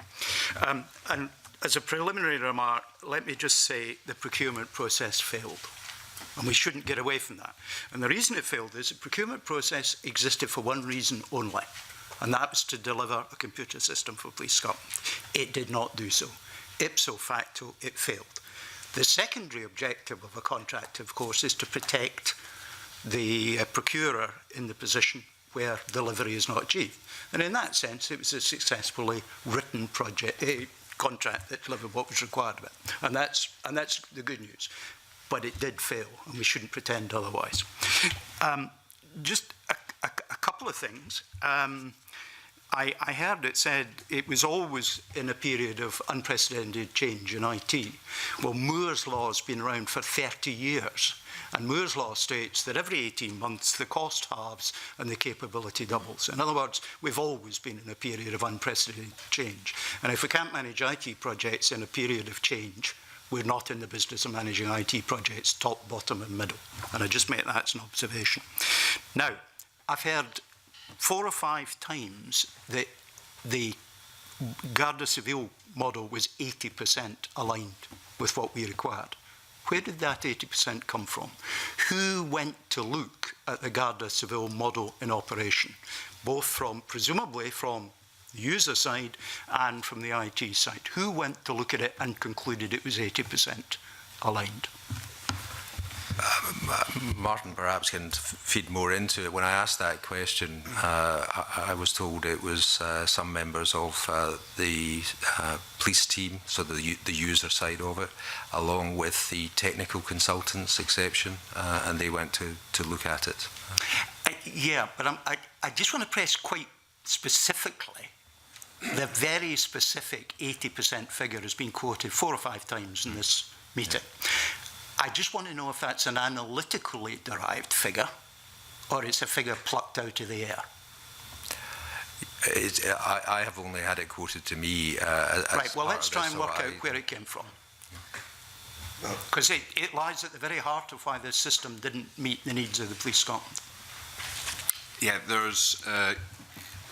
And as a preliminary remark, let me just say the procurement process failed. And we shouldn't get away from that. And the reason it failed is the procurement process existed for one reason only, and that was to deliver a computer system for Police Scotland. It did not do so. Ipso facto, it failed. The secondary objective of a contract, of course, is to protect the procurer in the position where delivery is not achieved. And in that sense, it was a successfully written contract that delivered what was required of it. And that's the good news. But it did fail, and we shouldn't pretend otherwise. Just a couple of things. I heard it said it was always in a period of unprecedented change in IT. Well, Moore's Law has been around for 30 years, and Moore's Law states that every 18 months the cost halves and the capability doubles. In other words, we've always been in a period of unprecedented change. And if we can't manage IT projects in a period of change, we're not in the business of managing IT projects top, bottom and middle. And I just make that as an observation. Now, I've heard 4 or 5 times that the Garda Civil model was 80% aligned with what we required. Where did that 80% come from? Who went to look at the Garda Civil model in operation? Both from, presumably from the user side and from the IT side. Who went to look at it and concluded it was 80% aligned? Martin perhaps can feed more into it. When I asked that question, I was told it was some members of the police team, so the user side of it, along with the technical consultants exception, and they went to look at it. Yeah, but I just want to press quite specifically. The very specific 80% figure has been quoted 4 or 5 times in this meeting. I just want to know if that's an analytically derived figure or it's a figure plucked out of the air. I have only had it quoted to me. Right, well, let's try and work out where it came from. Because it lies at the very heart of why this system didn't meet the needs of the Police Scotland. Yeah, there's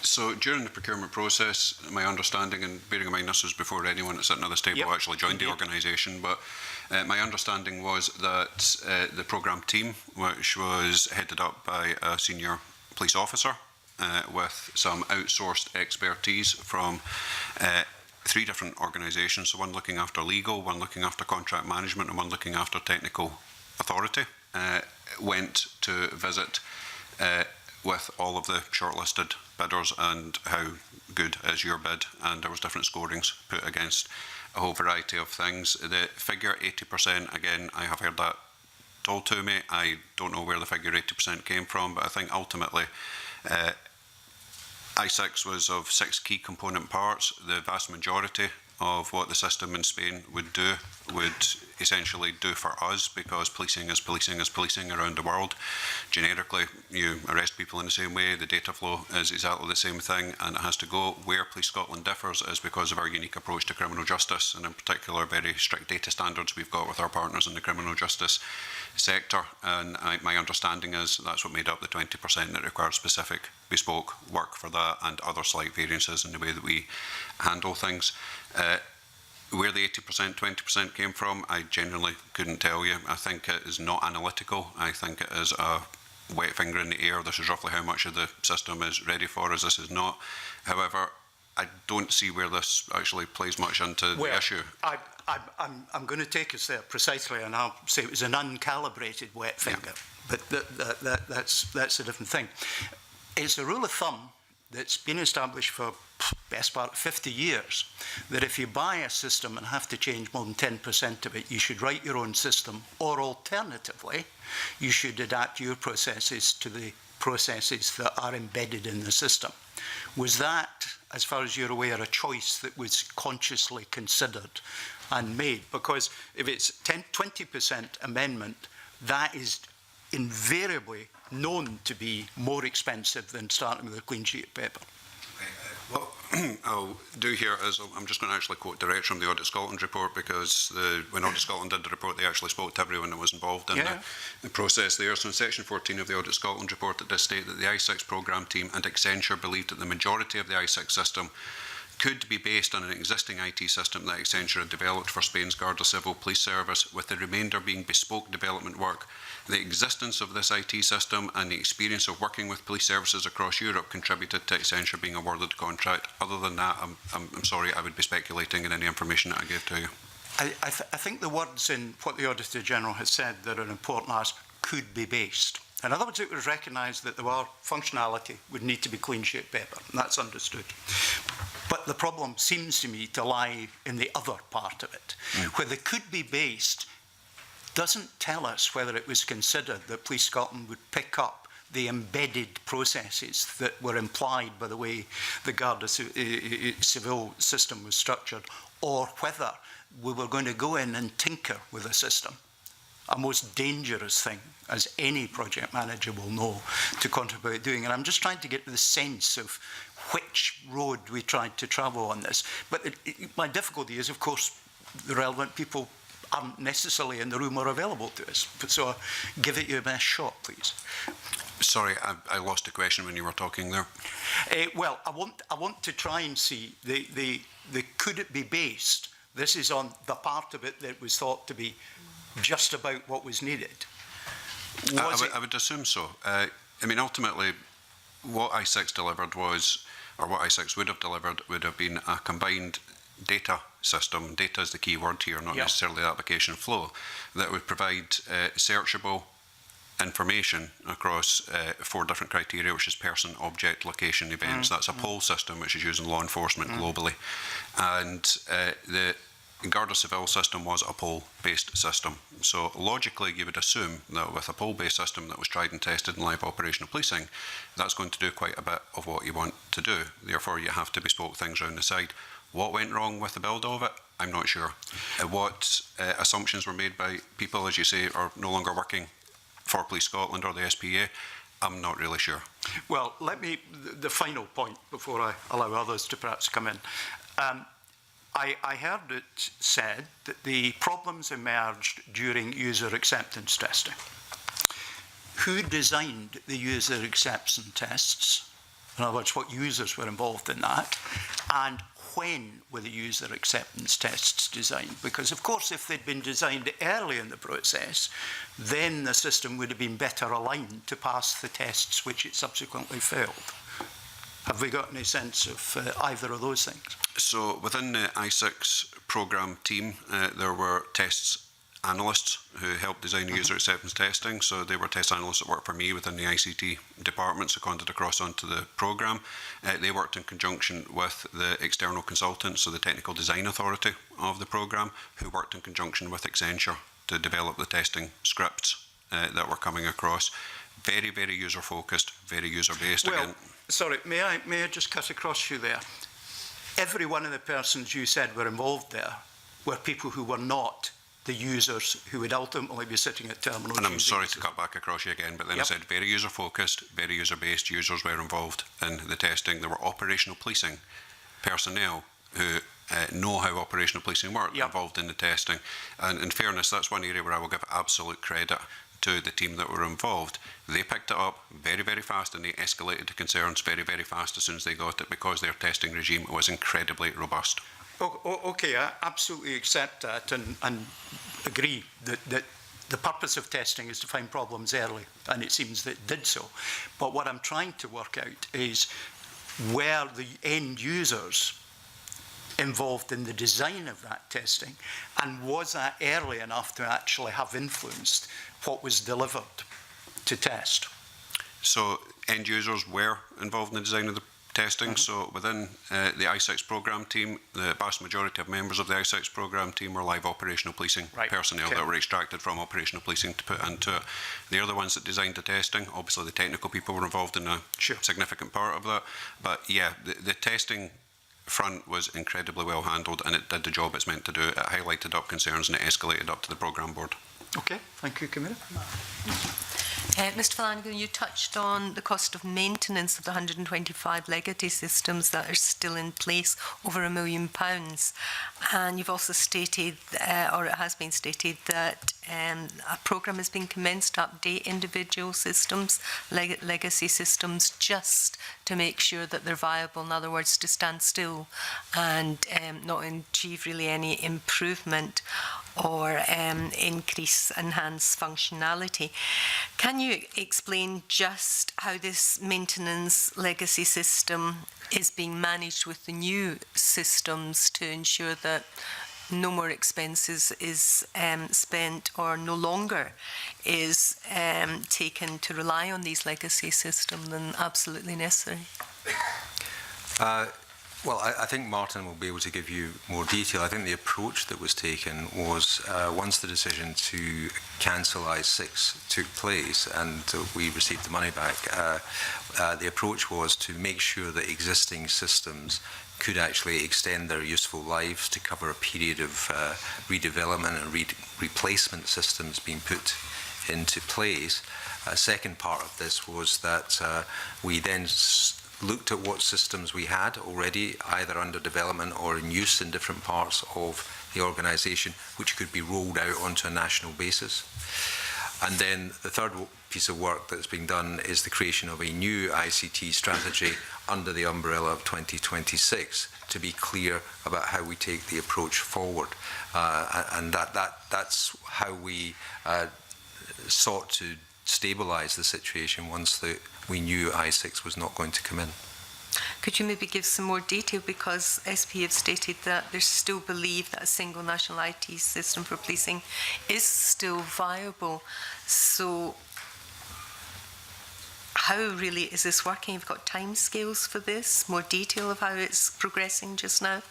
So during the procurement process, my understanding, and bearing in mind this was before anyone that's sitting at this table actually joined the organisation, but my understanding was that the programme team, which was headed up by a senior police officer with some outsourced expertise from 3 different organisations, so one looking after legal, one looking after contract management, and one looking after technical authority, went to visit with all of the shortlisted bidders and how good is your bid, and there was different scorings put against a whole variety of things. The figure 80%, again, I have heard that told to me. I don't know where the figure 80% came from, but I think ultimately I6 was of 6 key component parts. The vast majority of what the system in Spain would do would essentially do for us, because policing is policing is policing around the world. Generically, you arrest people in the same way, the data flow is exactly the same thing, and it has to go. Where Police Scotland differs is because of our unique approach to criminal justice, and in particular very strict data standards we've got with our partners in the criminal justice sector, and my understanding is that's what made up the 20% that required specific bespoke work for that, and other slight variances in the way that we handle things. Where the 80%, 20% came from, I genuinely couldn't tell you. I think it is not analytical. I think it is a wet finger in the air. This is roughly how much of the system is ready for us. This is not. However, I don't see where this actually plays much into the issue. I'm going to take us there precisely, and I'll say it was an uncalibrated wet finger, but that's a different thing. It's a rule of thumb that's been established for best part of 50 years, that if you buy a system and have to change more than 10% of it, you should write your own system, or alternatively, you should adapt your processes to the processes that are embedded in the system. Was that, as far as you're aware, a choice that was consciously considered and made? Because if it's 20% amendment, that is invariably known to be more expensive than starting with a clean sheet of paper. What I'll do here is I'm just going to actually quote direct from the Audit Scotland report, because when Audit Scotland did the report, they actually spoke to everyone that was involved in the process there. So in section 14 of the Audit Scotland report, it does state that the I6 programme team and Accenture believed that the majority of the I6 system could be based on an existing IT system that Accenture had developed for Spain's Guardia Civil Police Service, with the remainder being bespoke development work. The existence of this IT system and the experience of working with police services across Europe contributed to Accenture being awarded the contract. Other than that, I'm sorry, I would be speculating in any information that I gave to you. I think the words in what the Auditor General has said that are important are could be based. In other words, it was recognised that there were functionality would need to be clean sheet paper, and that's understood. But the problem seems to me to lie in the other part of it, where they could be based doesn't tell us whether it was considered that Police Scotland would pick up the embedded processes that were implied by the way the Guardia Civil system was structured, or whether we were going to go in and tinker with a system. A most dangerous thing, as any project manager will know, to contemplate doing. And I'm just trying to get the sense of which road we tried to travel on this. But my difficulty is, of course, the relevant people aren't necessarily in the room or available to us. So I'll give it your best shot, please. Sorry, I lost the question when you were talking there. Well, I want to try and see the could it be based. This is on the part of it that was thought to be just about what was needed. I would assume so. I mean, ultimately, what I6 delivered was, or what I6 would have delivered, would have been a combined data system. Data is the key word here, not necessarily the application flow, that would provide searchable information across 4 different criteria, which is person, object, location, events. That's a poll system which is used in law enforcement globally. And the Guardia Civil system was a poll-based system. So logically, you would assume that with a poll-based system that was tried and tested in live operational policing, that's going to do quite a bit of what you want to do. Therefore, you have to bespoke things around the side. What went wrong with the build of it? I'm not sure. What assumptions were made by people, as you say, are no longer working for Police Scotland or the SPA? I'm not really sure. Well, let me, the final point before I allow others to perhaps come in. I heard it said that the problems emerged during user acceptance testing. Who designed the user acceptance tests? in other words, what users were involved in that, and when were the user acceptance tests designed? Because, of course, if they'd been designed early in the process, then the system would have been better aligned to pass the tests which it subsequently failed. Have we got any sense of either of those things? So within the I6 programme team, there were tests analysts who helped design the user acceptance testing. So they were test analysts that worked for me within the ICT department, seconded across onto the programme. They worked in conjunction with the external consultants, so the technical design authority of the programme, who worked in conjunction with Accenture to develop the testing scripts that were coming across. Very, very user-focused, very user-based. Well, again. Sorry, may I just cut across you there? Every one of the persons you said were involved there were people who were not the users who would ultimately be sitting at terminals. And I'm sorry to cut back across you again, but then I said very user-focused, very user-based. Users were involved in the testing. There were operational policing personnel who know how operational policing works, involved in the testing. And in fairness, that's one area where I will give absolute credit to the team that were involved. They picked it up very, very fast, and they escalated the concerns very, very fast as soon as they got it, because their testing regime was incredibly robust. Okay, I absolutely accept that and agree that the purpose of testing is to find problems early, and it seems that it did so. But what I'm trying to work out is where the end users involved in the design of that testing, and was that early enough to actually have influenced what was delivered to test? So end users were involved in the design of the testing. So within the I6 programme team, the vast majority of members of the I6 programme team were live operational policing personnel that were extracted from operational policing to put into it. They're the ones that designed the testing. Obviously the technical people were involved in a significant part of that. But yeah, the testing front was incredibly well handled, and it did the job it's meant to do. It highlighted up concerns and it escalated up to the programme board. Okay, thank you, Camilla. Mr Flanagan, you touched on the cost of maintenance of the 125 legacy systems that are still in place, over £1 million. And you've also stated, or it has been stated, that a programme has been commenced to update individual systems, legacy systems, just to make sure that they're viable, in other words, to stand still and not achieve really any improvement or enhance functionality. Can you explain just how this maintenance legacy system is being managed with the new systems to ensure that no more expenses is spent, or no longer is taken to rely on these legacy systems than absolutely necessary? Well, I think Martin will be able to give you more detail. I think the approach that was taken was, once the decision to cancel I6 took place and we received the money back, the approach was to make sure that existing systems could actually extend their useful lives to cover a period of redevelopment and replacement systems being put into place. A second part of this was that we then looked at what systems we had already, either under development or in use in different parts of the organisation, which could be rolled out onto a national basis. And then the third piece of work that's being done is the creation of a new ICT strategy under the umbrella of 2026 to be clear about how we take the approach forward. And that's how we sought to stabilise the situation once we knew I6 was not going to come in. Could you maybe give some more detail, because SP have stated that they still believe that a single national IT system for policing is still viable. So how really is this working? You've got timescales for this, more detail of how it's progressing just now,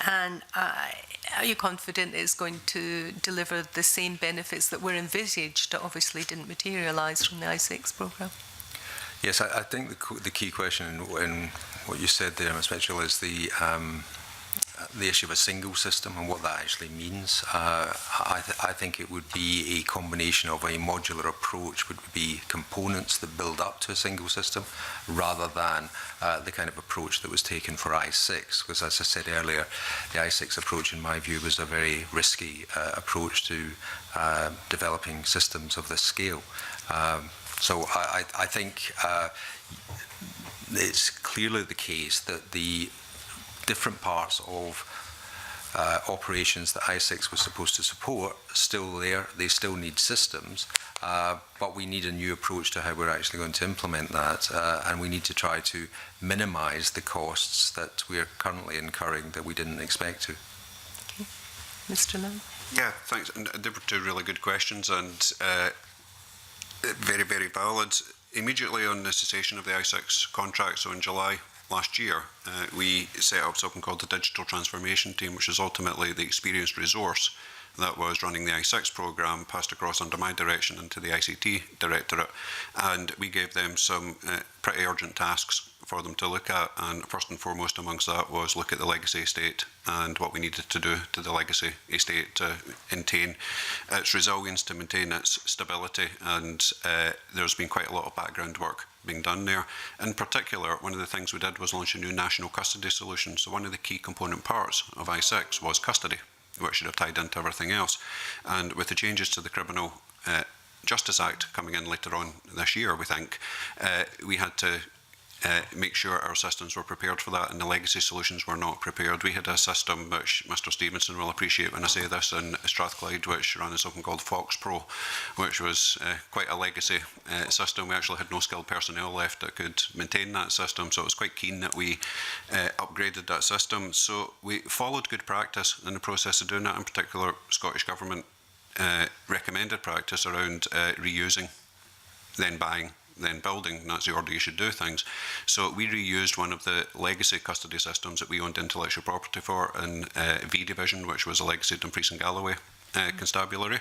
and are you confident it's going to deliver the same benefits that were envisaged that obviously didn't materialise from the I6 programme? Yes, I think the key question in what you said there, Ms Mitchell, is the issue of a single system and what that actually means. I think it would be a combination of a modular approach, would be components that build up to a single system, rather than the kind of approach that was taken for I6. Because, as I said earlier, the I6 approach, in my view, was a very risky approach to developing systems of this scale. So I think it's clearly the case that the different parts of operations that I6 was supposed to support still there. They still need systems, but we need a new approach to how we're actually going to implement that, and we need to try to minimise the costs that we are currently incurring that we didn't expect to. Okay. Mr. Lim? Yeah, thanks. And they were two really good questions and very, very valid. Immediately on the cessation of the I6 contract, so in July last year, we set up something called the Digital Transformation Team, which is ultimately the experienced resource that was running the I6 programme, passed across under my direction into the ICT Directorate, and we gave them some pretty urgent tasks for them to look at, and first and foremost amongst that was look at the legacy estate and what we needed to do to the legacy estate to maintain its resilience, to maintain its stability, and there's been quite a lot of background work being done there. In particular, one of the things we did was launch a new national custody solution. So one of the key component parts of I6 was custody, which should have tied into everything else. And with the changes to the Criminal Justice Act coming in later on this year, we think, we had to make sure our systems were prepared for that, and the legacy solutions were not prepared. We had a system which Mr Stevenson will appreciate when I say this in Strathclyde, which ran something called Fox Pro, which was quite a legacy system. We actually had no skilled personnel left that could maintain that system, so it was quite keen that we upgraded that system. So we followed good practice in the process of doing that. In particular, Scottish Government recommended practice around reusing, then buying, then building, and that's the order you should do things. So we reused one of the legacy custody systems that we owned intellectual property for in V Division, which was a legacy Dumfries and Galloway constabulary.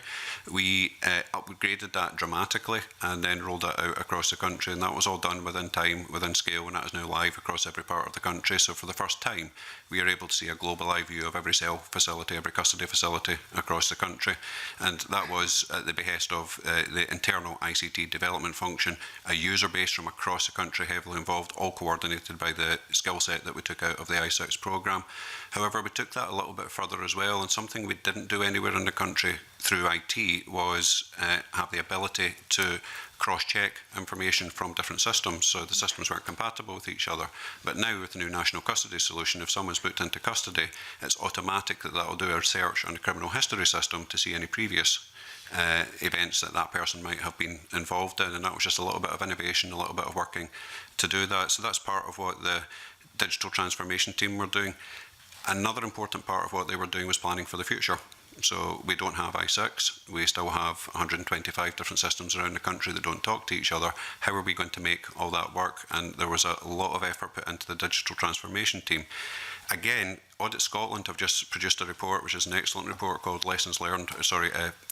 We upgraded that dramatically and then rolled it out across the country, and that was all done within time, within scale, and that is now live across every part of the country. So for the first time, we are able to see a global live view of every cell facility, every custody facility across the country, and that was at the behest of the internal ICT development function, a user base from across the country heavily involved, all coordinated by the skill set that we took out of the I6 programme. However, we took that a little bit further as well, and something we didn't do anywhere in the country through IT was have the ability to cross-check information from different systems, so the systems weren't compatible with each other. But now with the new national custody solution, if someone's booked into custody, it's automatic that will do a search on the criminal history system to see any previous events that that person might have been involved in, and that was just a little bit of innovation, a little bit of working to do that. So that's part of what the digital transformation team were doing. Another important part of what they were doing was planning for the future. So we don't have I6, we still have 125 different systems around the country that don't talk to each other. How are we going to make all that work? And there was a lot of effort put into the digital transformation team. Again, Audit Scotland have just produced a report, which is an excellent report called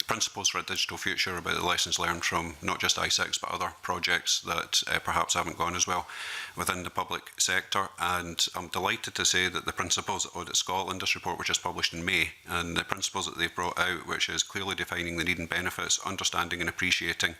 Principles for a Digital Future, about the lessons learned from not just I6 but other projects that perhaps haven't gone as well within the public sector. And I'm delighted to say that the principles at Audit Scotland, this report was just published in May, and the principles that they've brought out, which is clearly defining the need and benefits, understanding and appreciating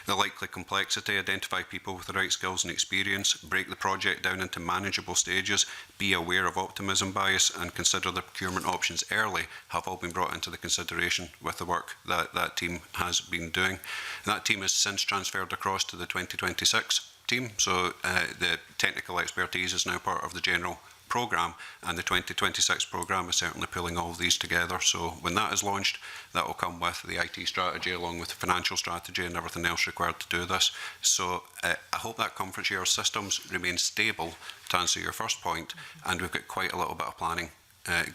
the likely complexity, identify people with the right skills and experience, break the project down into manageable stages, be aware of optimism bias, and consider the procurement options early, have all been brought into the consideration with the work that that team has been doing. And that team has since transferred across to the 2026 team, so the technical expertise is now part of the general programme, and the 2026 programme is certainly pulling all of these together. So when that is launched, that will come with the IT strategy along with the financial strategy and everything else required to do this. So I hope that conference year systems remain stable, to answer your first point, and we've got quite a little bit of planning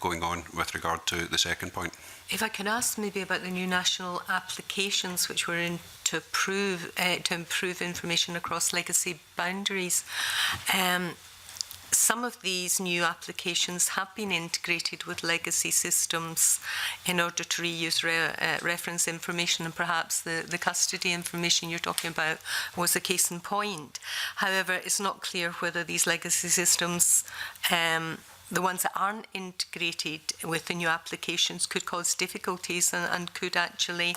going on with regard to the second point. If I could ask maybe about the new national applications which were in to improve information across legacy boundaries. Some of these new applications have been integrated with legacy systems in order to reuse reference information, and perhaps the custody information you're talking about was a case in point. However, it's not clear whether these legacy systems, the ones that aren't integrated with the new applications, could cause difficulties and could actually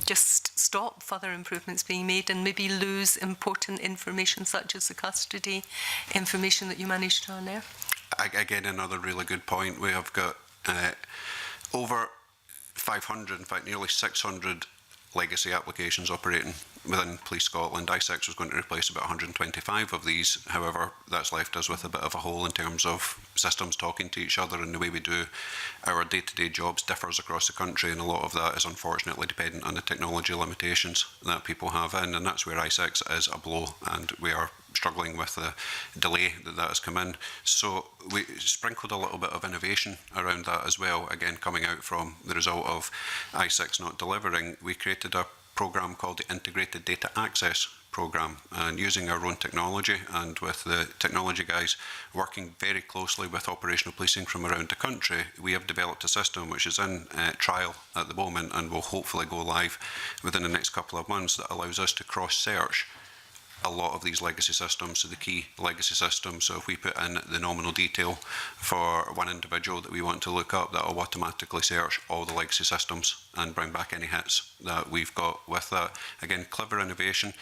just stop further improvements being made and maybe lose important information such as the custody information that you managed to unearth. Again, another really good point. We have got over 500, in fact nearly 600 legacy applications operating within Police Scotland. ISEX was going to replace about 125 of these. However, that's left us with a bit of a hole in terms of systems talking to each other, and the way we do our day-to-day jobs differs across the country, and a lot of that is unfortunately dependent on the technology limitations that people have in, and that's where ISEX is a blow, and we are struggling with the delay that has come in. So we sprinkled a little bit of innovation around that as well. Again, coming out from the result of ISEX not delivering, we created a programme called the Integrated Data Access Programme, and using our own technology and with the technology guys working very closely with operational policing from around the country, we have developed a system which is in trial at the moment and will hopefully go live within the next couple of months, that allows us to cross-search a lot of these legacy systems, so the key legacy systems. So if we put in the nominal detail for one individual that we want to look up, that will automatically search all the legacy systems and bring back any hits that we've got with that. Again, clever innovation.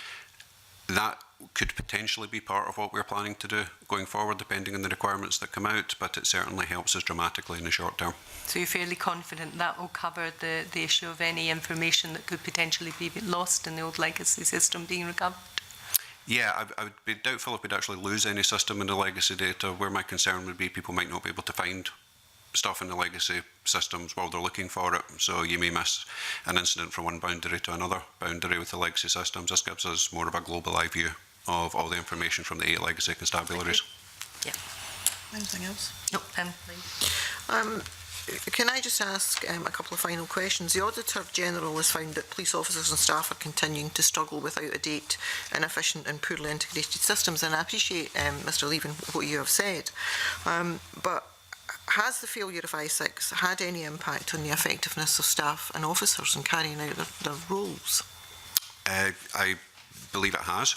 That could potentially be part of what we're planning to do going forward, depending on the requirements that come out, but it certainly helps us dramatically in the short term. So you're fairly confident that will cover the issue of any information that could potentially be lost in the old legacy system being recovered? Yeah, I would be doubtful if we'd actually lose any system in the legacy data. Where my concern would be, people might not be able to find stuff in the legacy systems while they're looking for it. So you may miss an incident from one boundary to another boundary with the legacy systems. This gives us more of a global eye view of all the information from the 8 legacy constabularies. Yeah. Anything else? No, please. Can I just ask a couple of final questions? The Auditor General has found that police officers and staff are continuing to struggle with out-of-date, inefficient and poorly integrated systems, and I appreciate, Mr Levin, what you have said, but has the failure of ISIX had any impact on the effectiveness of staff and officers in carrying out their roles? I believe it has.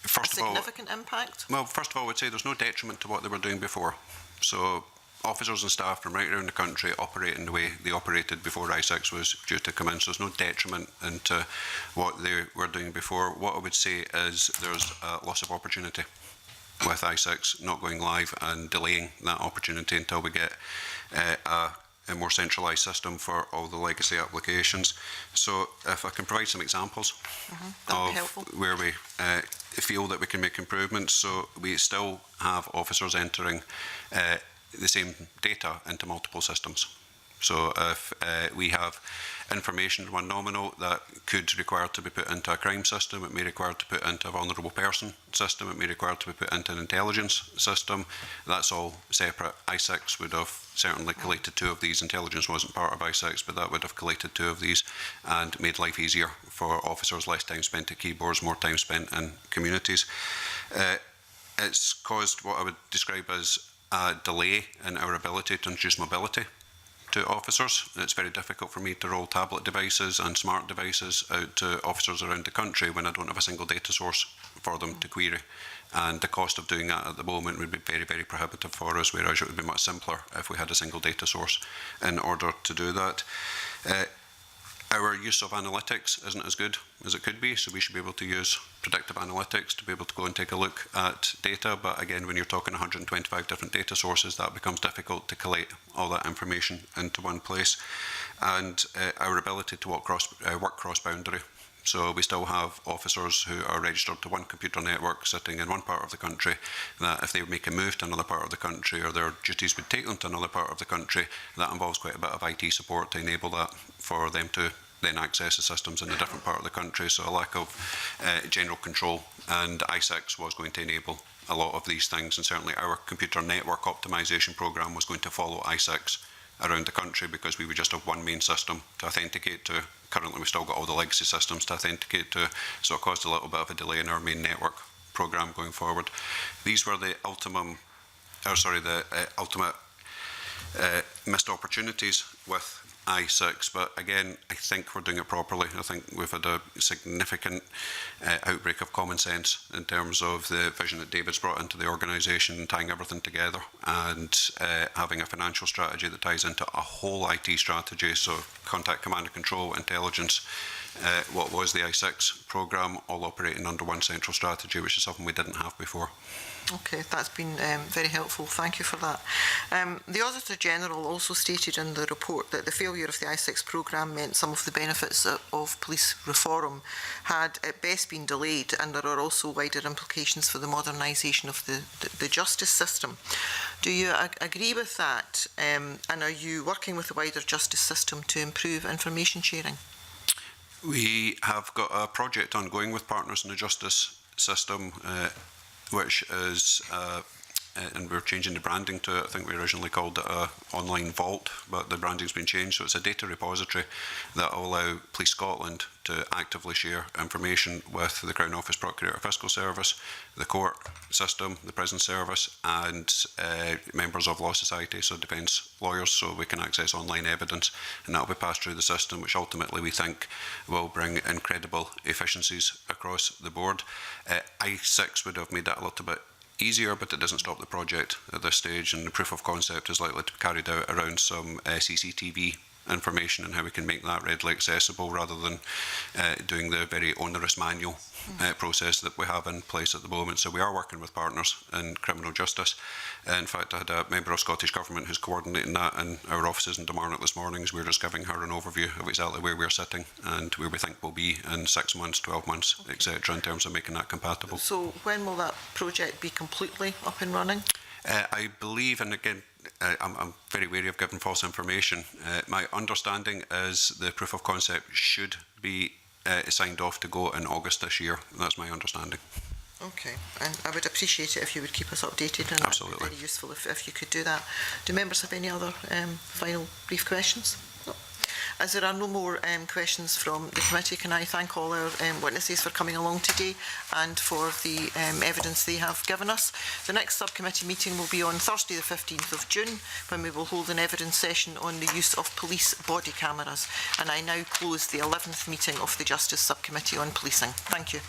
First a significant impact? Well, first of all, I would say there's no detriment to what they were doing before. So officers and staff from right around the country operate in the way they operated before ISIX was due to come in, so there's no detriment into what they were doing before. What I would say is there's a loss of opportunity with ISIX not going live and delaying that opportunity until we get a more centralised system for all the legacy applications. So if I can provide some examples of where we feel that we can make improvements. So we still have officers entering the same data into multiple systems. So if we have information from one nominal that could require to be put into a crime system, it may require to put into a vulnerable person system, it may require to be put into an intelligence system. That's all separate. ISIX would have certainly collated 2 of these. Intelligence wasn't part of ISIX, but that would have collated 2 of these and made life easier for officers, less time spent at keyboards, more time spent in communities. It's caused what I would describe as a delay in our ability to introduce mobility to officers. It's very difficult for me to roll tablet devices and smart devices out to officers around the country when I don't have a single data source for them to query. And the cost of doing that at the moment would be very, very prohibitive for us, whereas it would be much simpler if we had a single data source in order to do that. Our use of analytics isn't as good as it could be, so we should be able to use predictive analytics to be able to go and take a look at data. But again, when you're talking 125 different data sources, that becomes difficult to collate all that information into one place. And our ability to work cross-boundary. So we still have officers who are registered to one computer network sitting in one part of the country, that if they make a move to another part of the country or their duties would take them to another part of the country, that involves quite a bit of IT support to enable that for them to then access the systems in a different part of the country. So a lack of general control, and ISIX was going to enable a lot of these things, and certainly our computer network optimization programme was going to follow ISIX around the country because we would just have one main system to authenticate to. Currently we've still got all the legacy systems to authenticate to, so it caused a little bit of a delay in our main network programme going forward. These were the ultimate missed opportunities with I6, but again, I think we're doing it properly. I think we've had a significant outbreak of common sense in terms of the vision that David's brought into the organisation, tying everything together, and having a financial strategy that ties into a whole IT strategy, so contact, command and control, intelligence, what was the I6 programme, all operating under one central strategy, which is something we didn't have before. Okay, that's been very helpful. Thank you for that. The Auditor General also stated in the report that the failure failure of the I6 programme meant some of the benefits of police reform had at best been delayed, and there are also wider implications for the modernisation of the justice system. Do you agree with that? And are you working with the wider justice system to improve information sharing? We have got a project ongoing with partners in the justice system, which is, and we're changing the branding to it. I think we originally called it a online vault, but the branding's been changed. So it's a data repository that will allow Police Scotland to actively share information with the Crown Office Procurator Fiscal Service, the court system, the prison service, and members of law society, so defence lawyers, so we can access online evidence, and that will be passed through the system, which ultimately we think will bring incredible efficiencies across the board. I6 would have made that a little bit easier, but it doesn't stop the project at this stage, and the proof of concept is likely to be carried out around some CCTV information and how we can make that readily accessible rather than doing the very onerous manual process that we have in place at the moment. So we are working with partners in criminal justice. In fact, I had a member of Scottish Government who's coordinating that in our offices in Kilmarnock this morning. We're just giving her an overview of exactly where we're sitting and where we think we'll be in 6 months, 12 months, etc., in terms of making that compatible. So when will that project be completely up and running? I believe, and again, I'm very wary of giving false information. My understanding is the proof of concept should be signed off to go in August this year. That's my understanding. Okay, and I would appreciate it if you would keep us updated, and absolutely, that would be very useful if you could do that. Do members have any other final brief questions? No. As there are no more questions from the committee, can I thank all our witnesses for coming along today and for the evidence they have given us. The next subcommittee meeting will be on Thursday the 15th of June, when we will hold an evidence session on the use of police body cameras. And I now close the 11th meeting of the Justice Subcommittee on Policing. Thank you.